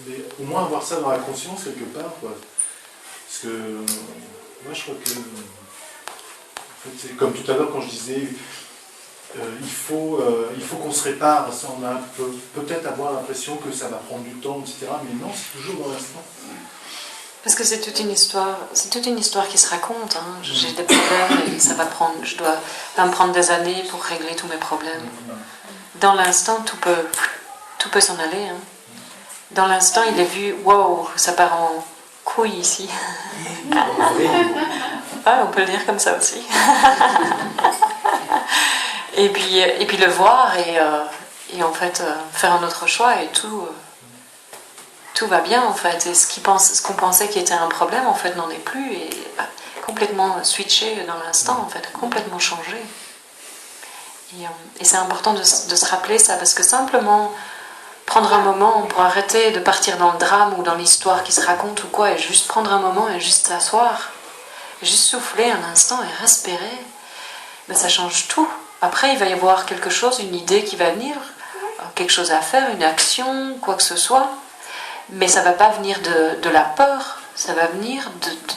mais au moins avoir ça dans la conscience quelque part, quoi. Parce que moi, je crois que en fait, c'est comme tout à l'heure quand je disais, il faut qu'on se répare. Ça, on a peut-être avoir l'impression que ça va prendre du temps, etc. Mais non, c'est toujours dans l'instant. Parce que c'est toute une histoire qui se raconte. Hein. J'ai des problèmes et ça va me prendre des années pour régler tous mes problèmes. Dans l'instant, tout peut s'en aller. Hein. Dans l'instant, il a vu, wow, ça part en couille ici. Ah, on peut le dire comme ça aussi. et puis le voir et en fait faire un autre choix et tout va bien en fait. Et ce qu'on pensait qui était un problème en fait n'en est plus et complètement switché dans l'instant en fait, complètement changé. Et c'est important de se rappeler ça, parce que simplement prendre un moment pour arrêter de partir dans le drame ou dans l'histoire qui se raconte ou quoi, et juste prendre un moment et juste s'asseoir, juste souffler un instant et respirer, ben ça change tout. Après, il va y avoir quelque chose, une idée qui va venir, quelque chose à faire, une action, quoi que ce soit, mais ça ne va pas venir de la peur, ça va venir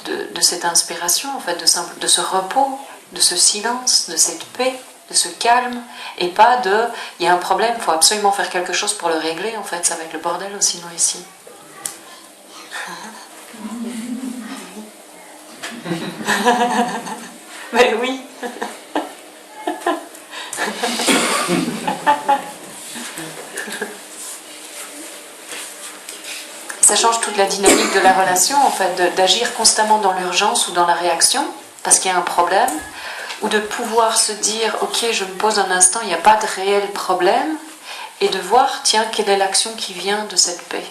de cette inspiration, en fait, de ce repos, de ce silence, de cette paix, de ce calme, et pas il y a un problème, il faut absolument faire quelque chose pour le régler, en fait, ça va être le bordel sinon ici. Mais oui. Ça change toute la dynamique de la relation, en fait, d'agir constamment dans l'urgence ou dans la réaction, parce qu'il y a un problème, ou de pouvoir se dire, ok, je me pose un instant, il n'y a pas de réel problème, et de voir, tiens, quelle est l'action qui vient de cette paix.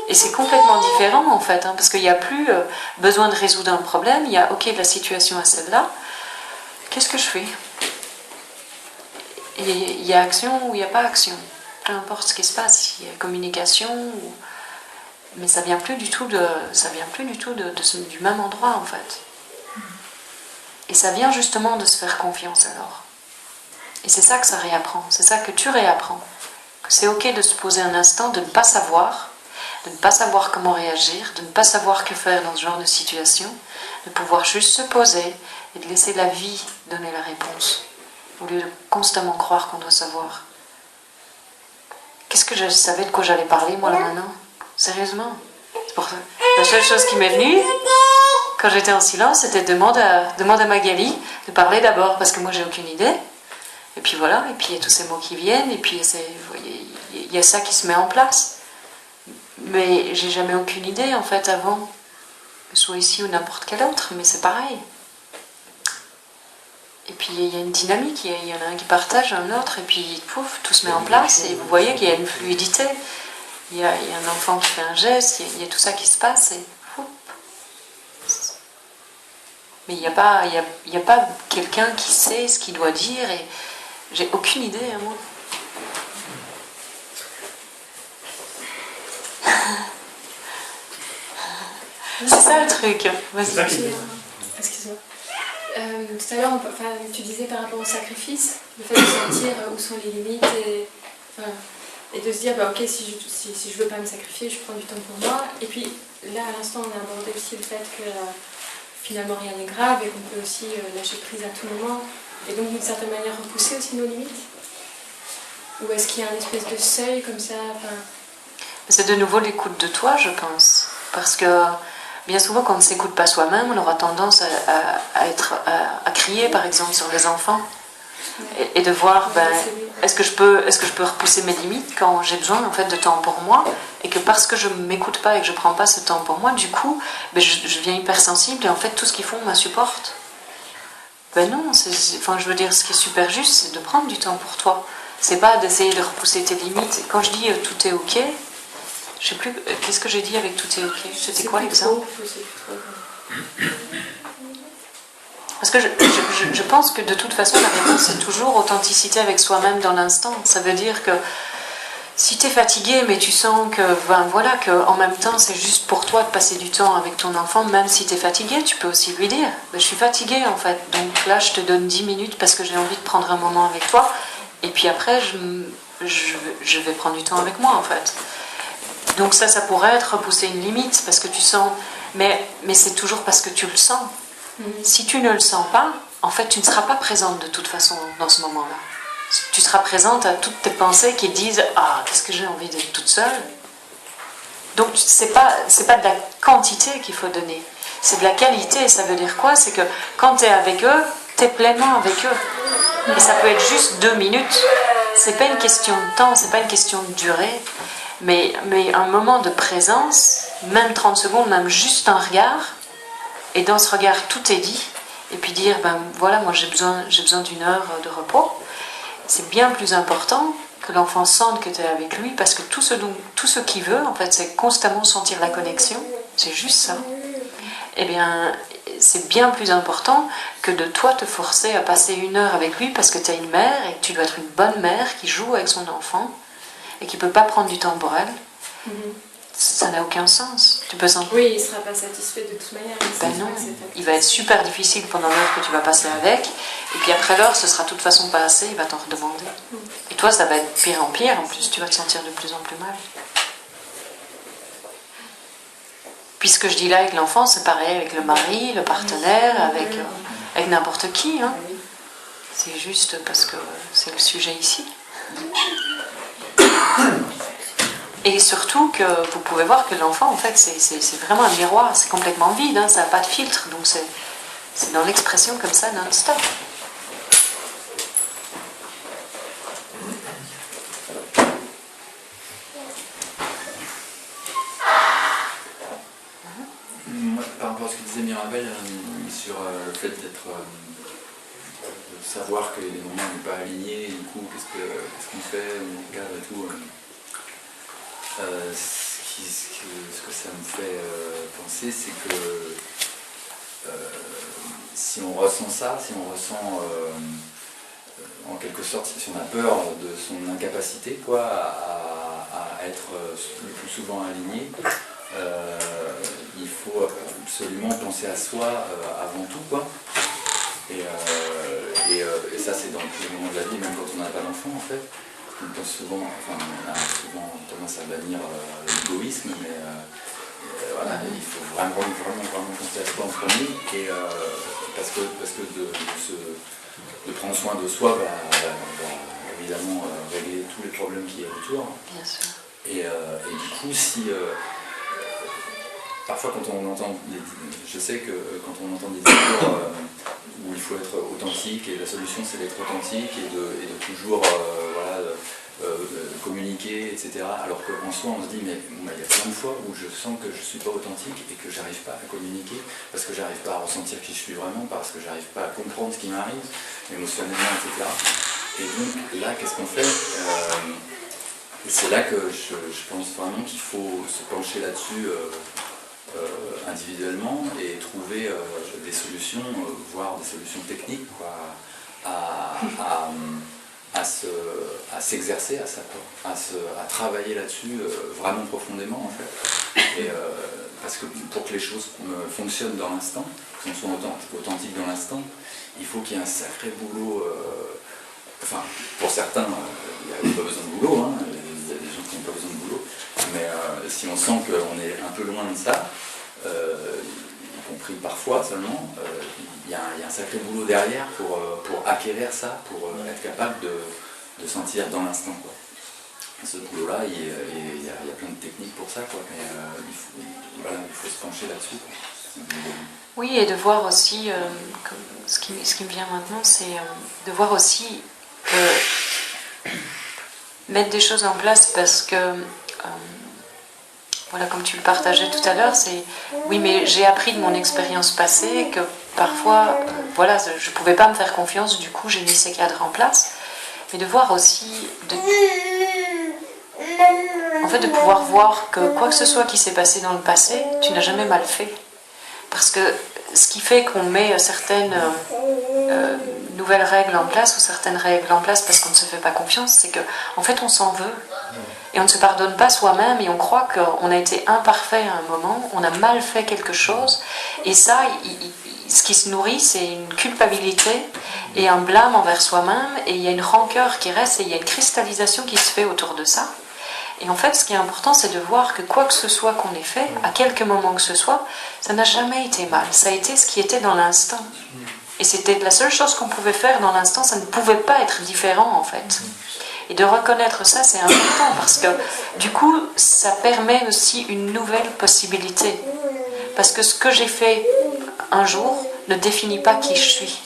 Et c'est complètement différent, en fait, hein, parce qu'il n'y a plus besoin de résoudre un problème, il y a, ok, la situation est celle-là, qu'est-ce que je fais? Et il y a action ou il n'y a pas action. Peu importe ce qui se passe, il y a communication, mais ça vient plus du tout du même endroit, en fait. Et ça vient justement de se faire confiance alors. Et c'est ça que ça réapprend, c'est ça que tu réapprends. Que c'est ok de se poser un instant, de ne pas savoir comment réagir, de ne pas savoir que faire dans ce genre de situation, de pouvoir juste se poser et de laisser la vie donner la réponse, au lieu de constamment croire qu'on doit savoir. Qu'est-ce que je savais de quoi j'allais parler moi là maintenant? Sérieusement? C'est pour ça. La seule chose qui m'est venue, quand j'étais en silence, c'était demande à Magali de parler d'abord, parce que moi j'ai aucune idée. Et puis voilà, et puis il y a tous ces mots qui viennent, et puis il y a ça qui se met en place. Mais j'ai jamais aucune idée en fait avant, que ce soit ici ou n'importe quel autre, mais c'est pareil. Et puis il y a une dynamique, il y en a un qui partage, un autre, et puis pouf, tout se met en place, et vous voyez qu'il y a une fluidité. Il y a un enfant qui fait un geste, il y a tout ça qui se passe, et pouf. Mais il n'y a pas quelqu'un qui sait ce qu'il doit dire, et j'ai aucune idée, hein, moi. C'est ça le truc. Vas-y. Excuse-moi. Tout à l'heure, tu disais par rapport au sacrifice, le fait de sentir où sont les limites et de se dire, ok, si je veux pas me sacrifier, je prends du temps pour moi. Et puis là, à l'instant, on a abordé aussi le fait que finalement rien n'est grave et qu'on peut aussi lâcher prise à tout moment et donc d'une certaine manière repousser aussi nos limites. Ou est-ce qu'il y a une espèce de seuil comme ça? C'est de nouveau l'écoute de toi, je pense. Parce que bien souvent, quand on ne s'écoute pas soi-même, on aura tendance à crier, par exemple, sur les enfants. Et de voir, est-ce que je peux repousser mes limites quand j'ai besoin en fait de temps pour moi, et que parce que je ne m'écoute pas et que je ne prends pas ce temps pour moi, du coup, je deviens hypersensible et en fait tout ce qu'ils font m'insupporte. Non, je veux dire, ce qui est super juste, c'est de prendre du temps pour toi. C'est pas d'essayer de repousser tes limites. Quand je dis tout est ok, je sais plus, qu'est-ce que j'ai dit avec tout est ok? C'était quoi l'exemple? Parce que je pense que de toute façon, la réponse c'est toujours authenticité avec soi-même dans l'instant. Ça veut dire que si tu es fatigué, mais tu sens que, en même temps, c'est juste pour toi de passer du temps avec ton enfant, même si tu es fatigué, tu peux aussi lui dire je suis fatiguée en fait, donc là je te donne 10 minutes parce que j'ai envie de prendre un moment avec toi, et puis après je vais prendre du temps avec moi en fait. Donc ça pourrait être repousser une limite parce que tu sens, mais c'est toujours parce que tu le sens. Si tu ne le sens pas, en fait, tu ne seras pas présente de toute façon dans ce moment-là. Tu seras présente à toutes tes pensées qui disent « Ah, qu'est-ce que j'ai envie d'être toute seule ?» Donc, c'est pas de la quantité qu'il faut donner, c'est de la qualité. Ça veut dire quoi? C'est que quand tu es avec eux, tu es pleinement avec eux. Et ça peut être juste 2 minutes. C'est pas une question de temps, c'est pas une question de durée, mais un moment de présence, même 30 secondes, même juste un regard. Et dans ce regard, tout est dit. Et puis dire, moi j'ai besoin d'une heure de repos. C'est bien plus important que l'enfant sente que tu es avec lui, parce que tout ce qu'il veut, en fait, c'est constamment sentir la connexion. C'est juste ça. Eh bien, c'est bien plus important que de toi te forcer à passer 1 heure avec lui parce que tu es une mère et que tu dois être une bonne mère qui joue avec son enfant et qui ne peut pas prendre du temps pour elle. Ça n'a aucun sens. Tu peux sentir... Oui, il ne sera pas satisfait de toute manière. Non, il va être super difficile pendant l'heure que tu vas passer avec, et puis après l'heure, ce sera de toute façon pas assez, il va t'en redemander. Et toi, ça va être pire en pire, en plus, tu vas te sentir de plus en plus mal. Puis ce que je dis là avec l'enfant, c'est pareil avec le mari, le partenaire, avec n'importe qui. Hein. C'est juste parce que c'est le sujet ici. Et surtout que vous pouvez voir que l'enfant, en fait, c'est vraiment un miroir, c'est complètement vide, hein, ça n'a pas de filtre, donc c'est dans l'expression comme ça, non-stop. Moi, par rapport à ce que disait Mirabel sur le fait d'être... de savoir que les moments n'est pas aligné, du coup, qu'est-ce qu'on fait, on regarde et tout... ce que ça me fait penser, c'est que si on ressent ça, si on ressent en quelque sorte, si on a peur de son incapacité à être le plus souvent aligné, il faut absolument penser à soi avant tout, quoi. Et ça, c'est dans tous les moments de la vie, même quand on n'a pas d'enfant, en fait. On a souvent tendance à bannir l'égoïsme, mais voilà, il faut vraiment penser à soi en premier, et parce que de prendre soin de soi va évidemment régler tous les problèmes qu'il y a autour. Bien sûr. Et du coup, si parfois quand on entend, je sais que quand on entend des discours où il faut être authentique, et la solution c'est d'être authentique et de toujours communiquer, etc. Alors qu'en soi on se dit, mais il y a plein de fois où je sens que je ne suis pas authentique et que j'arrive pas à communiquer, parce que j'arrive pas à ressentir qui je suis vraiment, parce que j'arrive pas à comprendre ce qui m'arrive, émotionnellement, etc. Et donc là, qu'est-ce qu'on fait? C'est là que je pense vraiment qu'il faut se pencher là-dessus individuellement et trouver des solutions, voire des solutions techniques, quoi, à s'exercer à ça, à travailler là-dessus vraiment profondément, en fait. Et, parce que pour que les choses fonctionnent dans l'instant, qu'on soit authentique dans l'instant, il faut qu'il y ait un sacré boulot. Enfin, pour certains, il n'y a pas besoin de boulot, hein, il y a des gens qui n'ont pas besoin de boulot, mais si on sent qu'on est un peu loin de ça, y compris parfois seulement, il y a un sacré boulot derrière pour acquérir ça, pour être capable de sentir dans l'instant, quoi. ce boulot-là, et il y a plein de techniques pour ça, quoi. Mais il faut se pencher là-dessus. Oui, et de voir aussi, ce qui me vient maintenant, c'est de voir aussi mettre des choses en place parce que, voilà, comme tu le partageais tout à l'heure, c'est oui, mais j'ai appris de mon expérience passée que parfois, voilà, je ne pouvais pas me faire confiance, du coup j'ai mis ces cadres en place, mais de voir aussi, en fait, de pouvoir voir que quoi que ce soit qui s'est passé dans le passé, tu n'as jamais mal fait. Parce que ce qui fait qu'on met certaines nouvelles règles en place ou certaines règles en place parce qu'on ne se fait pas confiance, c'est qu'en fait on s'en veut et on ne se pardonne pas soi-même et on croit qu'on a été imparfait à un moment, on a mal fait quelque chose et ça, ce qui se nourrit, c'est une culpabilité et un blâme envers soi-même et il y a une rancœur qui reste et il y a une cristallisation qui se fait autour de ça. Et en fait, ce qui est important, c'est de voir que quoi que ce soit qu'on ait fait, à quelque moment que ce soit, ça n'a jamais été mal. Ça a été ce qui était dans l'instant. Et c'était la seule chose qu'on pouvait faire dans l'instant, ça ne pouvait pas être différent en fait. Et de reconnaître ça, c'est important parce que du coup, ça permet aussi une nouvelle possibilité. Parce que ce que j'ai fait un jour ne définit pas qui je suis.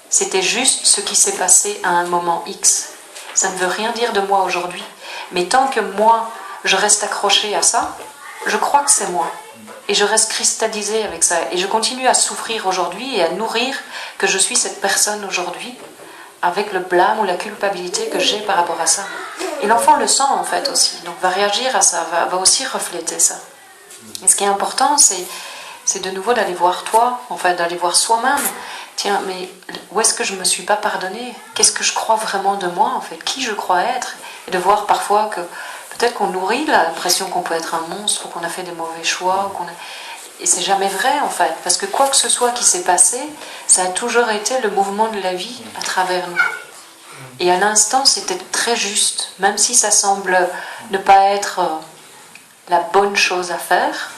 C'était juste ce qui s'est passé à un moment X. Ça ne veut rien dire de moi aujourd'hui. Mais tant que moi, je reste accrochée à ça, je crois que c'est moi. Et je reste cristallisée avec ça. Et je continue à souffrir aujourd'hui et à nourrir que je suis cette personne aujourd'hui avec le blâme ou la culpabilité que j'ai par rapport à ça. Et l'enfant le sent en fait aussi. Donc va réagir à ça, va aussi refléter ça. Et ce qui est important, c'est de nouveau d'aller voir toi, en fait, d'aller voir soi-même. Tiens, mais où est-ce que je ne me suis pas pardonnée? Qu'est-ce que je crois vraiment de moi, en fait? Qui je crois être? Et de voir parfois que peut-être qu'on nourrit l'impression qu'on peut être un monstre ou qu'on a fait des mauvais choix. Et c'est jamais vrai, en fait. Parce que quoi que ce soit qui s'est passé, ça a toujours été le mouvement de la vie à travers nous. Et à l'instant, c'était très juste. Même si ça semble ne pas être la bonne chose à faire,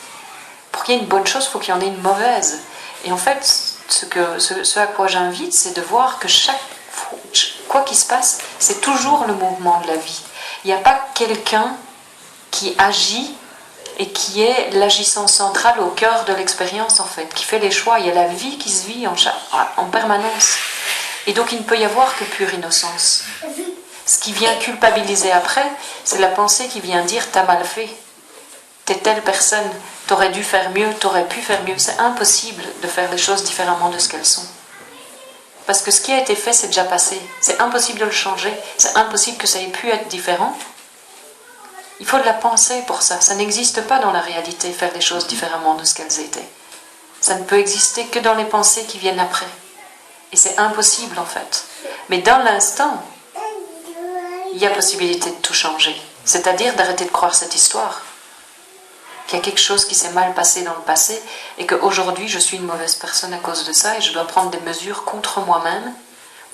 pour qu'il y ait une bonne chose, il faut qu'il y en ait une mauvaise. Et en fait, ce à quoi j'invite, c'est de voir que quoi qu'il se passe, c'est toujours le mouvement de la vie. Il n'y a pas quelqu'un qui agit et qui est l'agissant central au cœur de l'expérience, en fait, qui fait les choix. Il y a la vie qui se vit en permanence. Et donc, il ne peut y avoir que pure innocence. Ce qui vient culpabiliser après, c'est la pensée qui vient dire « t'as mal fait ». T'es telle personne, t'aurais dû faire mieux, t'aurais pu faire mieux. C'est impossible de faire les choses différemment de ce qu'elles sont. Parce que ce qui a été fait, c'est déjà passé. C'est impossible de le changer. C'est impossible que ça ait pu être différent. Il faut de la pensée pour ça. Ça n'existe pas dans la réalité, faire les choses différemment de ce qu'elles étaient. Ça ne peut exister que dans les pensées qui viennent après. Et c'est impossible, en fait. Mais dans l'instant, il y a possibilité de tout changer. C'est-à-dire d'arrêter de croire cette histoire. Qu'il y a quelque chose qui s'est mal passé dans le passé et qu'aujourd'hui je suis une mauvaise personne à cause de ça et je dois prendre des mesures contre moi-même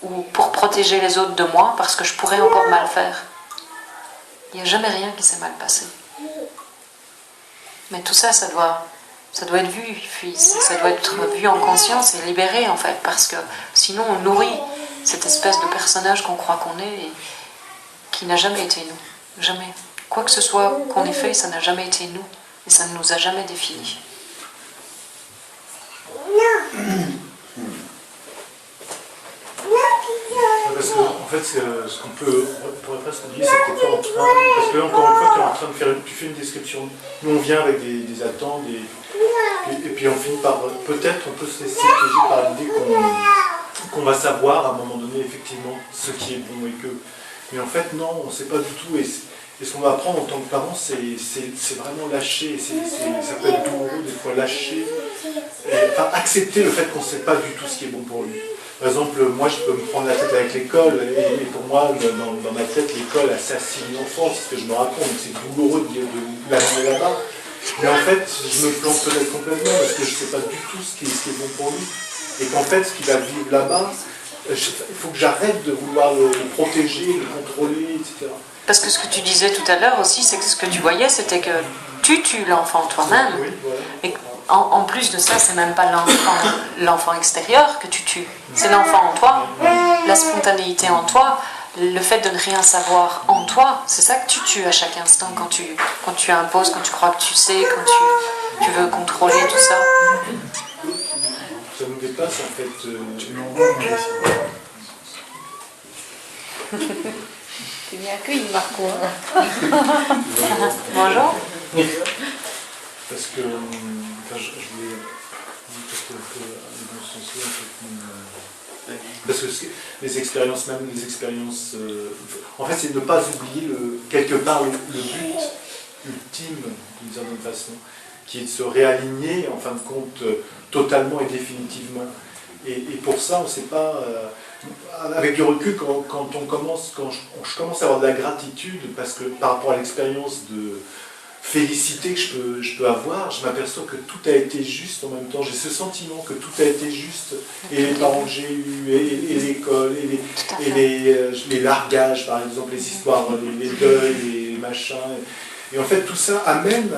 ou pour protéger les autres de moi parce que je pourrais encore mal faire. Il n'y a jamais rien qui s'est mal passé. Mais tout ça, ça doit être vu, puis ça doit être vu en conscience et libéré en fait, parce que sinon on nourrit cette espèce de personnage qu'on croit qu'on est et qui n'a jamais été nous. Jamais. Quoi que ce soit qu'on ait fait, ça n'a jamais été nous. Et ça ne nous a jamais définis. Parce que, en fait, ce qu'on pourrait presque dire, c'est que tu es en train. Parce que là, encore une fois, tu es en train de faire. Tu fais une description. Nous, on vient avec des attentes, et puis on finit par. Peut-être on peut se laisser piéger par l'idée qu'on va savoir à un moment donné, effectivement, ce qui est bon et que. Mais en fait, non, on ne sait pas du tout. Et ce qu'on va apprendre en tant que parent, c'est vraiment lâcher. Ça peut être douloureux, des fois lâcher. Enfin, accepter le fait qu'on ne sait pas du tout ce qui est bon pour lui. Par exemple, moi, je peux me prendre la tête avec l'école, et pour moi, dans ma tête, l'école assassine l'enfant, c'est ce que je me raconte. C'est douloureux de l'amener là-bas. Mais en fait, je me plante peut-être complètement, parce que je ne sais pas du tout ce qui est bon pour lui. Et qu'en fait, ce qu'il va vivre là-bas, il faut que j'arrête de vouloir le protéger, le contrôler, etc. Parce que ce que tu disais tout à l'heure aussi, c'est que ce que tu voyais, c'était que tu tues l'enfant toi-même. Oui, voilà. Et en plus de ça, c'est même pas l'enfant extérieur que tu tues. C'est l'enfant en toi, la spontanéité en toi, le fait de ne rien savoir en toi, c'est ça que tu tues à chaque instant quand tu imposes, quand tu crois que tu sais, quand tu veux contrôler tout ça. Ça nous dépasse en fait. Tu m'as accueilli, Marco. Bonjour. Parce que je voulais peut-être un peu aller dans ce sens-là. Parce que les expériences, même les expériences. En fait, c'est de ne pas oublier quelque part le but ultime, d'une certaine façon, qui est de se réaligner, en fin de compte, totalement et définitivement. Et pour ça, on ne sait pas. Avec du recul, quand je commence à avoir de la gratitude, parce que par rapport à l'expérience de félicité que je peux avoir, je m'aperçois que tout a été juste en même temps. J'ai ce sentiment que tout a été juste, et les parents que j'ai eus, et l'école, et les largages, par exemple, les histoires, les deuils, les machins. Et en fait, tout ça amène.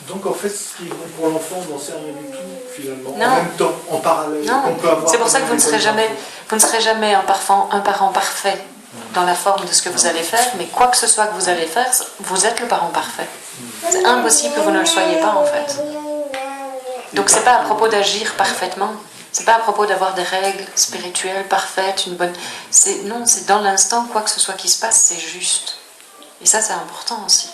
Donc en fait, ce qui est bon pour l'enfant, on n'en sait rien du tout, finalement. Non. En même temps, en parallèle, on peut avoir... C'est pour ça que vous ne serez jamais un parent parfait dans la forme de ce que vous allez faire, mais quoi que ce soit que vous allez faire, vous êtes le parent parfait. C'est impossible que vous ne le soyez pas, en fait. Donc c'est pas à propos d'agir parfaitement, c'est pas à propos d'avoir des règles spirituelles parfaites, une bonne... Non, c'est dans l'instant, quoi que ce soit qui se passe, c'est juste. Et ça, c'est important aussi.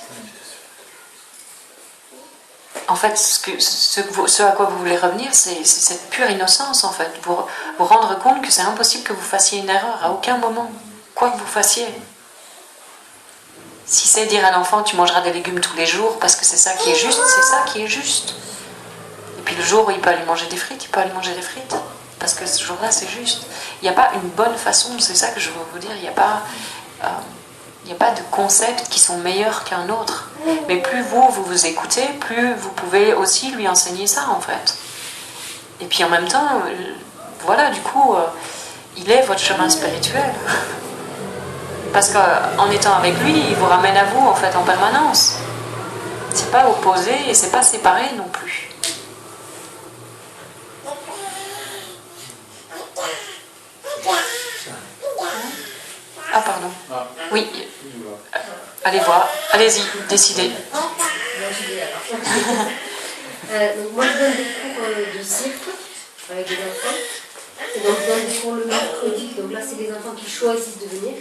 En fait, ce à quoi vous voulez revenir, c'est cette pure innocence, en fait. Vous rendre compte que c'est impossible que vous fassiez une erreur à aucun moment, quoi que vous fassiez. Si c'est dire à l'enfant, tu mangeras des légumes tous les jours parce que c'est ça qui est juste, c'est ça qui est juste. Et puis le jour où il peut aller manger des frites, il peut aller manger des frites. Parce que ce jour-là, c'est juste. Il n'y a pas une bonne façon, c'est ça que je veux vous dire. Il n'y a pas de concepts qui sont meilleurs qu'un autre. Mais plus vous écoutez, plus vous pouvez aussi lui enseigner ça, en fait. Et puis en même temps, voilà, du coup, il est votre chemin spirituel. Parce qu'en étant avec lui, il vous ramène à vous, en fait, en permanence. C'est pas opposé et c'est pas séparé non plus. Ah, pardon. Oui. Allez voir. Allez-y, décidez. Donc moi, je donne des cours de cirque avec des enfants. Et donc, je donne des cours le mercredi. Donc là, c'est des enfants qui choisissent de venir.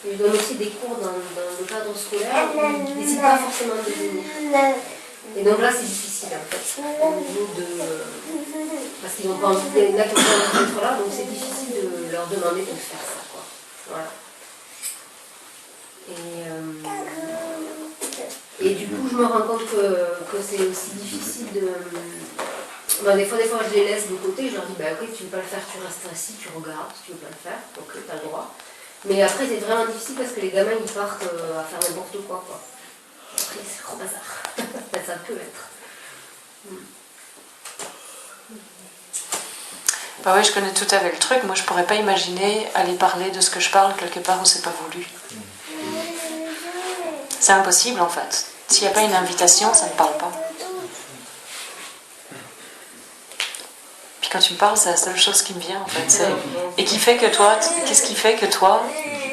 Et je donne aussi des cours dans le cadre scolaire où ils ne décident pas forcément de venir. Et donc là, c'est difficile en fait. Parce qu'ils n'ont pas envie d'être là, donc c'est difficile de leur demander de faire ça, quoi. Voilà. Et du coup, je me rends compte que c'est aussi difficile de... des fois, je les laisse de côté, je leur dis, ok, tu ne veux pas le faire, tu restes assis, tu regardes, tu ne veux pas le faire, ok, tu as le droit. Mais après, c'est vraiment difficile parce que les gamins, ils partent à faire n'importe quoi. Après, c'est gros bazar. Ça peut être. Bah oui, je connais tout à fait le truc. Moi, je pourrais pas imaginer aller parler de ce que je parle quelque part où c'est pas voulu. C'est impossible, en fait. S'il n'y a pas une invitation, ça ne parle pas. Puis quand tu me parles, c'est la seule chose qui me vient, en fait. Et qui fait que toi, qu'est-ce qui fait que toi,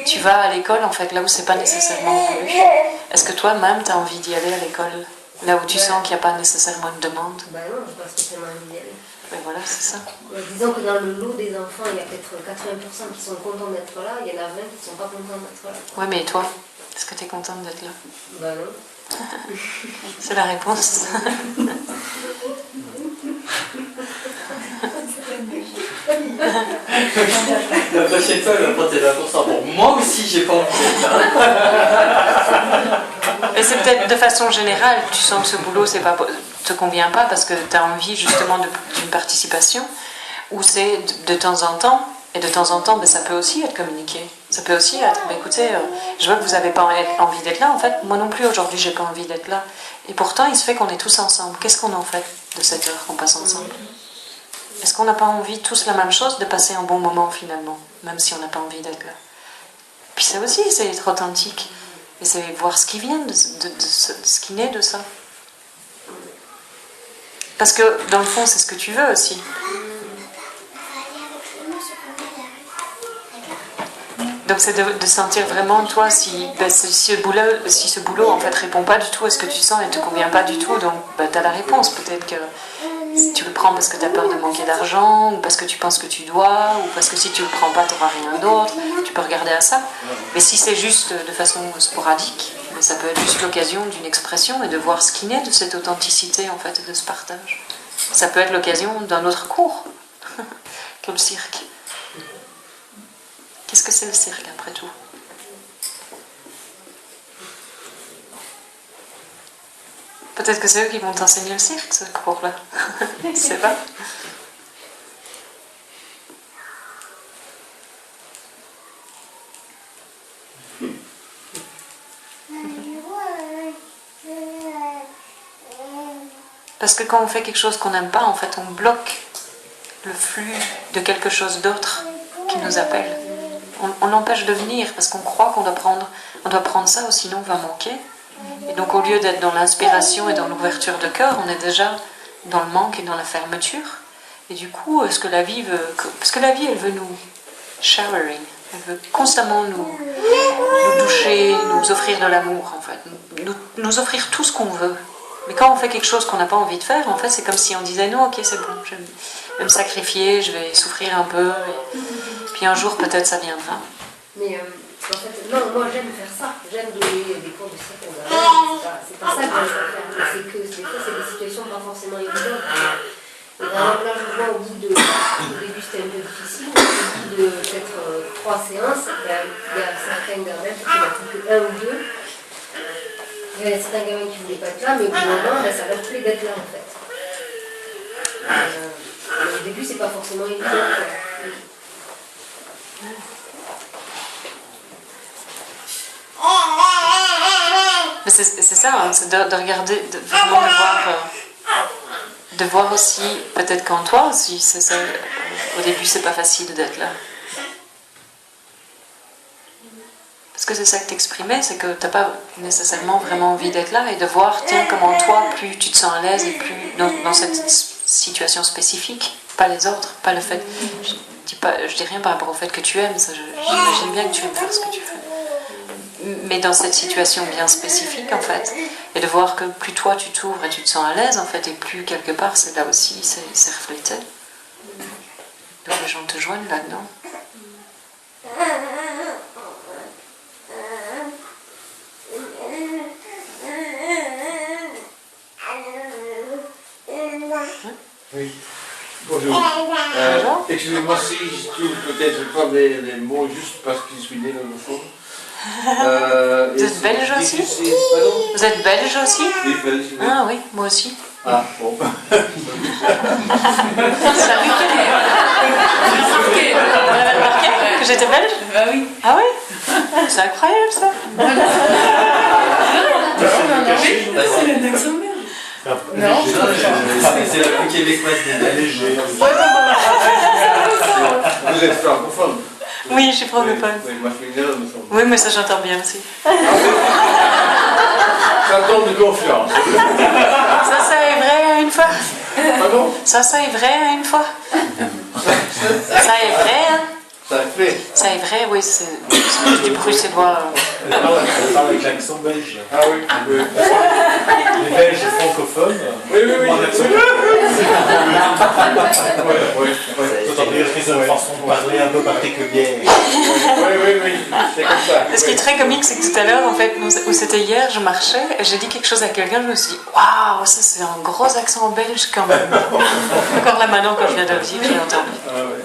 tu vas à l'école, en fait, là où c'est pas nécessairement voulu? Est-ce que toi-même, tu as envie d'y aller à l'école? Là où tu sens qu'il n'y a pas nécessairement une demande? Ben non, je n'ai pas spécialement envie d'y aller. Ben voilà, c'est ça. Disons que dans le lot des enfants, il y a peut-être 80% qui sont contents d'être là, il y en a 20 qui ne sont pas contents d'être là. Ouais, mais toi, est-ce que tu es contente d'être là? Ben non. C'est la réponse. La prochaine fois, elle va prendre tes 20%. Bon, moi aussi, j'ai pas envie d'être là. Et c'est peut-être de façon générale, tu sens que ce boulot te convient pas parce que tu as envie justement d'une participation, ou c'est de temps en temps, et de temps en temps, ben, ça peut aussi être communiqué. Ça peut aussi être, ben, écoutez, je vois que vous n'avez pas envie d'être là, en fait, moi non plus aujourd'hui, j'ai pas envie d'être là. Et pourtant, il se fait qu'on est tous ensemble. Qu'est-ce qu'on en fait de cette heure qu'on passe ensemble? Est-ce qu'on n'a pas envie tous la même chose, de passer un bon moment finalement, même si on n'a pas envie d'être là? Puis ça aussi, c'est être authentique. Et c'est voir ce qui vient, ce qui naît de ça. Parce que dans le fond, c'est ce que tu veux aussi. Donc c'est de sentir vraiment toi si ce boulot en fait répond pas du tout à ce que tu sens et ne te convient pas du tout, donc tu as la réponse. Peut-être que si tu le prends parce que tu as peur de manquer d'argent, ou parce que tu penses que tu dois, ou parce que si tu le prends pas tu n'auras rien d'autre, tu peux regarder à ça. Mais si c'est juste de façon sporadique, ça peut être juste l'occasion d'une expression et de voir ce qui naît de cette authenticité en fait, de ce partage. Ça peut être l'occasion d'un autre cours que le cirque. Qu'est-ce que c'est le cirque après tout? Peut-être que c'est eux qui vont t'enseigner le cirque, ce cours-là. Je sais pas. Parce que quand on fait quelque chose qu'on n'aime pas, en fait, on bloque le flux de quelque chose d'autre qui nous appelle. On l'empêche de venir parce qu'on croit qu'on doit prendre ça ou sinon on va manquer. Et donc au lieu d'être dans l'inspiration et dans l'ouverture de cœur, on est déjà dans le manque et dans la fermeture. Et du coup, ce que la vie veut... Parce que la vie, elle veut nous showering. Elle veut constamment nous doucher, nous offrir de l'amour, en fait. Nous offrir tout ce qu'on veut. Mais quand on fait quelque chose qu'on n'a pas envie de faire, en fait, c'est comme si on disait non, ok, c'est bon, je vais me sacrifier, je vais souffrir un peu, et puis un jour peut-être ça viendra. Mais en fait, non, moi j'aime faire ça, j'aime donner des cours de cirque aux gamins, c'est pas ça que j'aime faire, mais c'est que des fois c'est des situations pas forcément évidentes. Et vraiment là je vois au bout de, au début c'était un peu difficile, mais au bout de peut-être 3 séances, ben, il y a certains gamins, peut-être qu'il n'y en a plus que 1 ou 2. Il y a certains gamins qui ne voulaient pas être là, mais au bout d'un moment, ça leur plaît d'être là en fait. Au début, c'est pas forcément évident. Mais c'est ça, hein, c'est de regarder, vraiment de voir aussi, peut-être qu'en toi aussi, c'est ça, au début c'est pas facile d'être là. Parce que c'est ça que t'exprimais, c'est que t'as pas nécessairement vraiment envie d'être là et de voir, tiens, comment toi, plus tu te sens à l'aise et plus dans cette situation spécifique, pas les autres, pas le fait. Je dis rien par rapport au fait que tu aimes, ça, j'imagine bien que tu aimes faire ce que tu fais. Mais dans cette situation bien spécifique, en fait, et de voir que plus toi tu t'ouvres et tu te sens à l'aise, en fait, et plus quelque part, c'est là aussi, c'est reflété. Donc les gens te joignent là-dedans. Oui. Bonjour. Excusez-moi si je trouve peut-être pas les mots juste parce que je suis néerlandophone. Vous êtes belge aussi? Pardon? Vous êtes belge aussi? Oui, belge. Oui. Ah oui, moi aussi. Ah, bon. Vous avez remarqué que j'étais belge? Ah oui. Ah oui? C'est incroyable ça. C'est l'accent belge. Non, c'est la plus québécoise des Belges. Vous êtes francophone? Oui, je suis francophone. Oui, moi je suis néerlandophone. Oui, mais ça j'entends bien aussi. Ça donne de confiance. Ça est vrai à une fois. Pardon? Ça est vrai à une fois. Ça est vrai, hein? Ça fait. Ça est vrai, oui, c'est du bruxellois. Elle parle avec l'accent belge. Ah oui, oui. Les Belges francophones. Oui, oui, oui. Autant dire qu'ils ont une façon de parler un peu particulière. Oui, c'est comme ça. Ce qui est très comique, c'est que tout à l'heure, en fait, ou c'était hier, je marchais et j'ai dit quelque chose à quelqu'un, je me suis dit, waouh, ça c'est un gros accent belge quand même. Encore là maintenant, quand je viens de le dire, j'ai entendu. Ah ouais.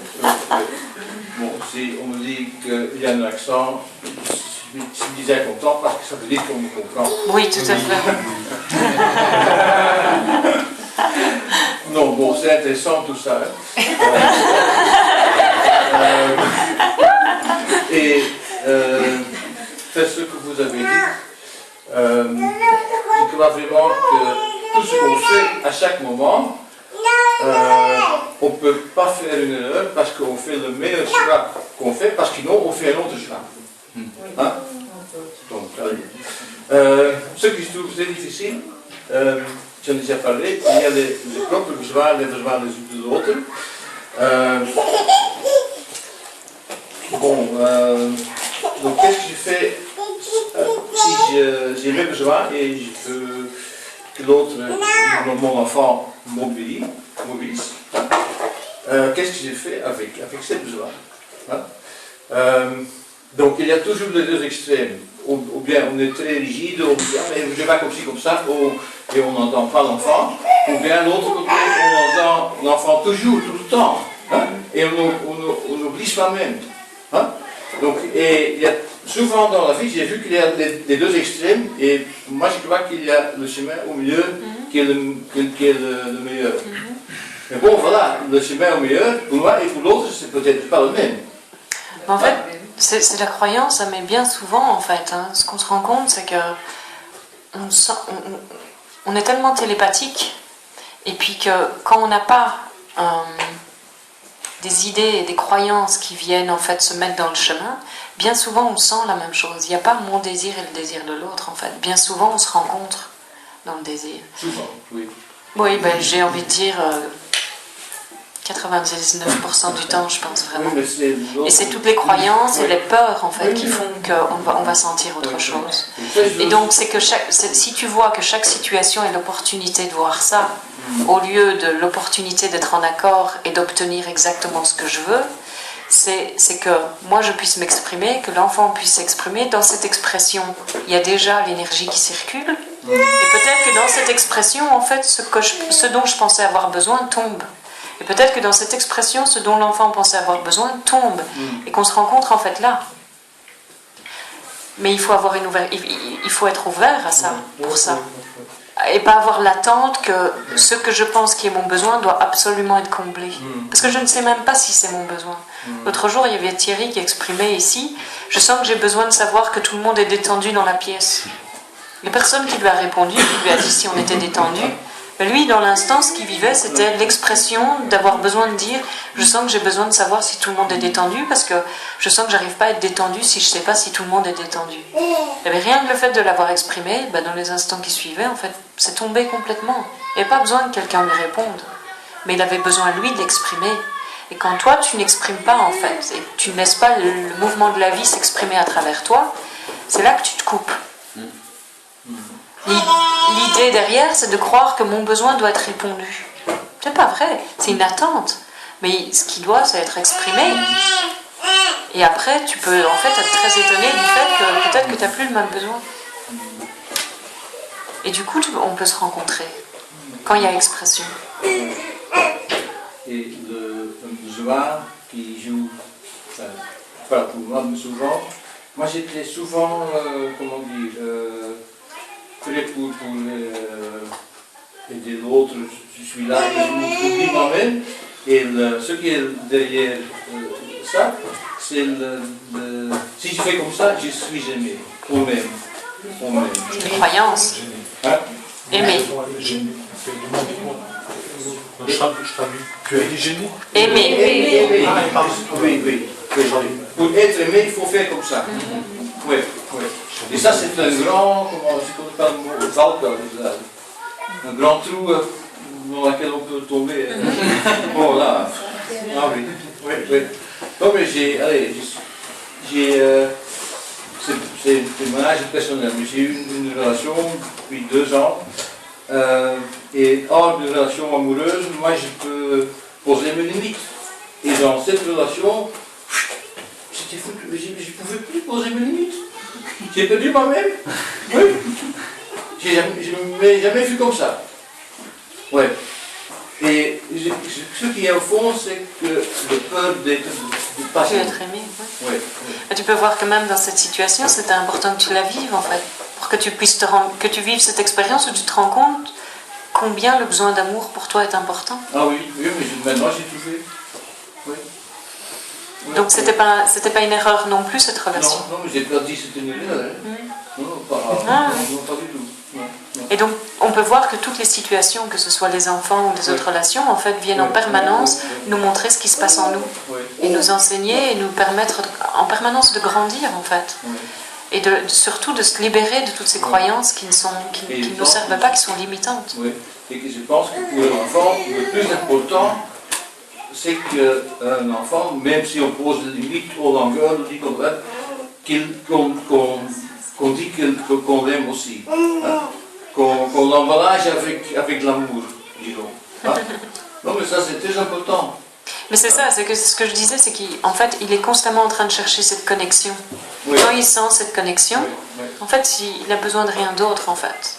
Bon, si on me dit qu'il y a un accent, je suis déjà content parce que ça veut dire qu'on me comprend. Oui, tout à fait. Non, bon, c'est intéressant tout ça. Et c'est ce que vous avez dit. Je crois vraiment que tout ce qu'on fait à chaque moment, on ne peut pas faire une erreur parce qu'on fait le meilleur choix qu'on fait, parce que sinon on fait un autre choix. Hein? Donc, ce que je trouve très difficile, j'en ai déjà parlé, il y a les propres bezwaren, les bezwaren de l'autre. Bon, Donc qu'est-ce que je fais si j'ai mes besoins et je veux que l'autre, mon enfant, mobilise, qu'est-ce que je fais avec ces besoins, hein? Donc il y a toujours les deux extrêmes. Ou bien on est très rigide, on dit ah, mais je vais comme ci, comme ça, et on n'entend pas l'enfant. Ou bien l'autre côté, on entend l'enfant toujours, tout le temps. Hein? Et on oublie soi-même. Hein? Donc, et il y a souvent dans la vie, j'ai vu qu'il y a les deux extrêmes, et moi je crois qu'il y a le chemin au milieu qui est le meilleur. Mais bon, voilà, le chemin au milieu, pour moi et pour l'autre, c'est peut-être pas le même. En fait, c'est la croyance, mais bien souvent, en fait, hein, ce qu'on se rend compte, c'est que on est tellement télépathique, et puis que quand on n'a pas des idées et des croyances qui viennent en fait se mettre dans le chemin, bien souvent on sent la même chose. Il n'y a pas mon désir et le désir de l'autre, en fait. Bien souvent on se rencontre dans le désir. Souvent, oui. Oui, ben, j'ai envie de dire 99% du temps, je pense vraiment. Oui, et c'est toutes les croyances et les peurs en fait qui font qu'on va sentir autre chose. Et donc c'est que si tu vois que chaque situation est l'opportunité de voir ça, au lieu de l'opportunité d'être en accord et d'obtenir exactement ce que je veux, c'est que moi je puisse m'exprimer, que l'enfant puisse s'exprimer. Dans cette expression, il y a déjà l'énergie qui circule. Et peut-être que dans cette expression, en fait, ce dont je pensais avoir besoin tombe. Et peut-être que dans cette expression, ce dont l'enfant pensait avoir besoin tombe. Et qu'on se rencontre en fait là. Mais il faut avoir il faut être ouvert à ça, pour ça. Et pas avoir l'attente que ce que je pense qui est mon besoin doit absolument être comblé. Parce que je ne sais même pas si c'est mon besoin. L'autre jour, il y avait Thierry qui exprimait ici, je sens que j'ai besoin de savoir que tout le monde est détendu dans la pièce. Les personnes qui lui a répondu, qui lui a dit si on était détendu, lui, dans l'instant, ce qu'il vivait, c'était l'expression d'avoir besoin de dire je sens que j'ai besoin de savoir si tout le monde est détendu, parce que je sens que j'arrive pas à être détendu si je sais pas si tout le monde est détendu. Il n'y avait rien que le fait de l'avoir exprimé, dans les instants qui suivaient, en fait, c'est tombé complètement. Il n'y avait pas besoin que quelqu'un lui réponde. Mais il avait besoin, lui, de l'exprimer. Et quand toi, tu n'exprimes pas, en fait, et que tu ne laisses pas le mouvement de la vie s'exprimer à travers toi, c'est là que tu te coupes. L'idée derrière, c'est de croire que mon besoin doit être répondu. C'est pas vrai, c'est une attente. Mais ce qui doit, c'est être exprimé. Et après, tu peux en fait être très étonné du fait que peut-être que tu n'as plus le même besoin. Et du coup, on peut se rencontrer quand il y a expression. Et le besoin qui joue, pas pour moi, mais souvent, moi j'étais souvent, comment dire, très pour aider l'autre, je suis là, je m'oublie moi-même, et ce qui est derrière ça, c'est si je fais comme ça, je suis aimé, au même. C'est une croyance. Hein? Aimer. Je traduis. Tu as dit gêné? Aimer. Oui. Pour être aimé, il faut faire comme ça. Oui. Et ça, c'est un grand, comment je ne connais pas le mot, valkuil, un grand trou dans lequel on peut tomber. Bon, là. Ah oui. Non, mais c'est un témoignage personnel. J'ai eu une relation depuis 2 ans. Et hors de relation amoureuse, moi je peux poser mes limites. Et dans cette relation, je ne pouvais plus poser mes limites. J'ai perdu moi-même. Oui. Je ne m'ai jamais vu comme ça. Ouais. Et ce qui est au fond, c'est que le peur d'être passer. D'être aimé, oui. Oui. Tu peux voir que même dans cette situation, c'était important que tu la vives en fait. Pour que tu puisses que tu vives cette expérience où tu te rends compte combien le besoin d'amour pour toi est important. Ah oui, mais maintenant j'ai tout fait. Oui. Donc c'était pas une erreur non plus cette relation. Non, mais j'ai pas dit que c'était une erreur. Non, pas du tout. Non. Et donc on peut voir que toutes les situations, que ce soit les enfants ou les autres relations, en fait viennent en permanence nous montrer ce qui se passe en nous. Et nous enseigner et nous permettre en permanence de grandir en fait. Et surtout de se libérer de toutes ces croyances qui ne nous servent pas, qui sont limitantes. Oui, et que je pense que pour l'enfant, le plus important, c'est qu'un enfant, même si on pose des limites aux longueurs, qu'on dit qu'on l'aime aussi. Hein? Qu'on l'emballage avec l'amour, disons. Hein? Non, mais ça c'est très important. Mais c'est ça, c'est que ce que je disais, c'est qu'en fait, il est constamment en train de chercher cette connexion. Oui. Quand il sent cette connexion, Oui. en fait, il a besoin de rien d'autre, en fait.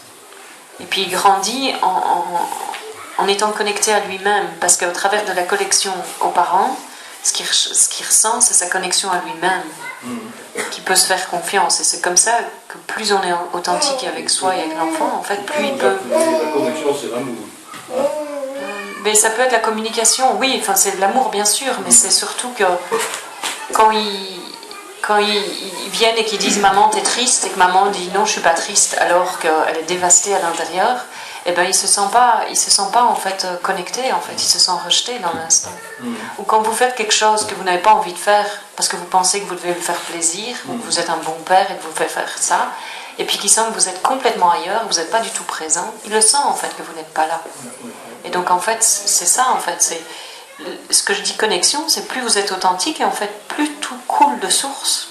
Et puis il grandit en étant connecté à lui-même, parce qu'au travers de la connexion aux parents, ce qu'il ressent, c'est sa connexion à lui-même, qui peut se faire confiance. Et c'est comme ça que plus on est authentique avec soi et avec l'enfant, en fait, plus il peut... La connexion, c'est l'amour. Mais ça peut être la communication, oui, enfin c'est de l'amour bien sûr, mais c'est surtout que quand ils viennent et qu'ils disent maman t'es triste et que maman dit non je suis pas triste alors qu'elle est dévastée à l'intérieur, eh ben il se sent pas en fait connecté, en fait il se sent rejeté dans l'instant. Ou quand vous faites quelque chose que vous n'avez pas envie de faire parce que vous pensez que vous devez lui faire plaisir ou que vous êtes un bon père et que vous faites faire ça, et puis qu'il sent que vous êtes complètement ailleurs, vous n'êtes pas du tout présent, il le sent en fait que vous n'êtes pas là. Et donc en fait c'est ça en fait, c'est ce que je dis connexion, c'est plus vous êtes authentique et en fait plus tout coule de source.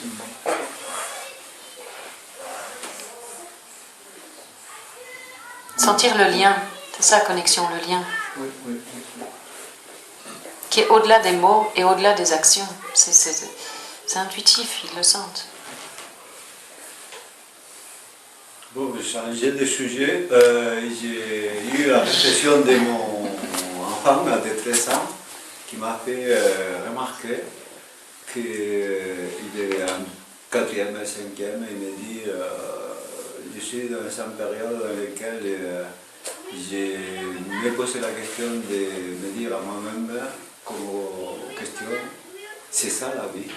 Sentir le lien, c'est ça connexion, le lien. Oui. Qui est au-delà des mots et au-delà des actions. C'est intuitif, ils le sentent. Bon, je changeais de sujet. J'ai eu la réflexion de mon enfant de 13 ans qui m'a fait remarquer qu'il est en 4e et 5e et il me dit je suis dans une période dans laquelle je me posé la question de me dire à moi-même comme question, c'est ça la vie.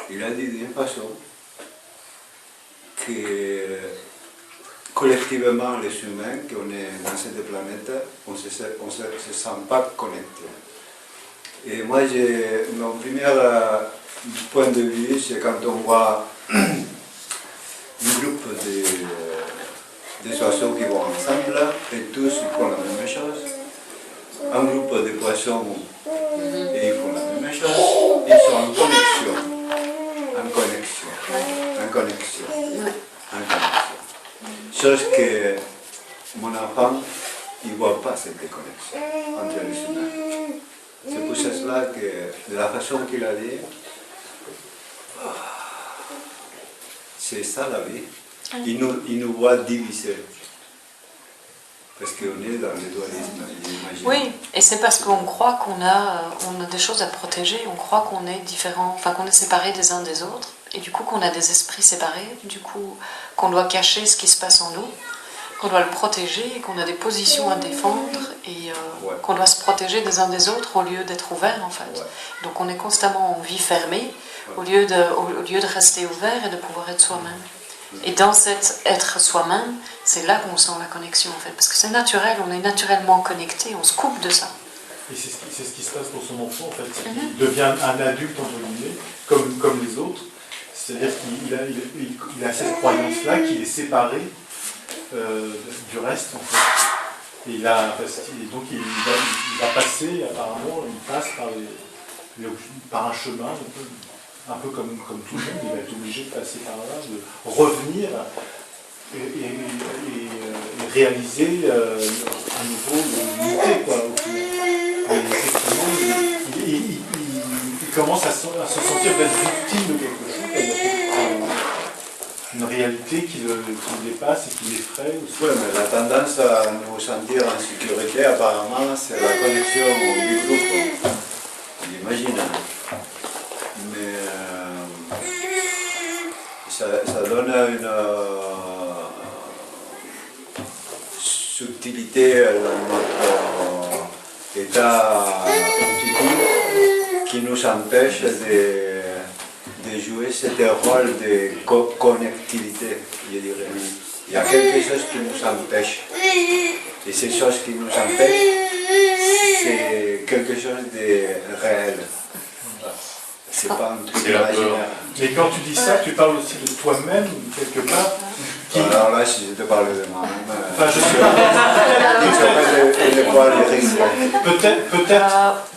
Il a dit d'une façon que collectivement les humains, qu'on est dans cette planète, on ne se sent pas connectés. Et moi, mon premier point de vue, c'est quand on voit un groupe des oiseaux qui vont ensemble et tous ils font la même chose. Un groupe de poissons et ils font la même chose. Ils sont en connexion. Chose que mon enfant, il ne voit pas cette connexion entre les humains. C'est pour cela que, de la façon qu'il a dit, c'est ça la vie. Il nous voit diviser. Parce qu'on est dans le dualisme, j'imagine. Oui, et c'est parce qu'on croit qu'on a des choses à protéger, on croit qu'on est différents, enfin qu'on est séparés des uns des autres, et du coup qu'on a des esprits séparés, du coup qu'on doit cacher ce qui se passe en nous, qu'on doit le protéger, qu'on a des positions à défendre, et qu'on doit se protéger des uns des autres au lieu d'être ouvert en fait. Donc on est constamment en vie fermée, au lieu de rester ouvert et de pouvoir être soi-même. Et dans cet être soi-même, c'est là qu'on sent la connexion en fait, parce que c'est naturel, on est naturellement connecté, on se coupe de ça. Et c'est ce qui se passe pour son enfant en fait, il devient un adulte entre guillemets, comme les autres, c'est-à-dire qu'il a cette croyance-là qu'il est séparé du reste en fait. Et donc il va passer, apparemment, il passe par un chemin, un peu comme tout le monde, il va être obligé de passer par là, de revenir et réaliser à nouveau l'unité, quoi. Et effectivement, il commence à se sentir d'être victime de quelque chose, une réalité qui le dépasse et qui l'effraie. Oui, mais la tendance à nous sentir en sécurité, apparemment, c'est la connexion du groupe, j'imagine. Mais ça donne une subtilité dans notre état intuitif qui nous empêche de jouer ce rôle de connectivité, je dirais. Il y a quelque chose qui nous empêche. Et ces choses qui nous empêchent, c'est quelque chose de réel. C'est pas un truc imaginaire. Mais quand tu dis ça, tu parles aussi de toi-même, quelque part. Alors là, si je te parle de moi-même, enfin, je sais pas. Peut-être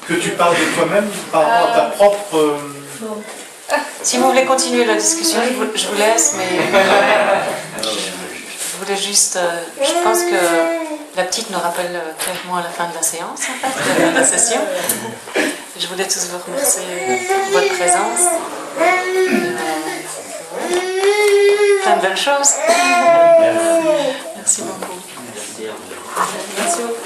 que tu parles de toi-même par rapport à ta propre Si vous voulez continuer la discussion, je vous laisse, mais je voulais juste... je pense que la petite nous rappelle clairement à la fin de la séance, en fait, à la fin de la session. Je voulais tous vous remercier pour votre présence. Plein de belles choses. Merci beaucoup. Merci beaucoup.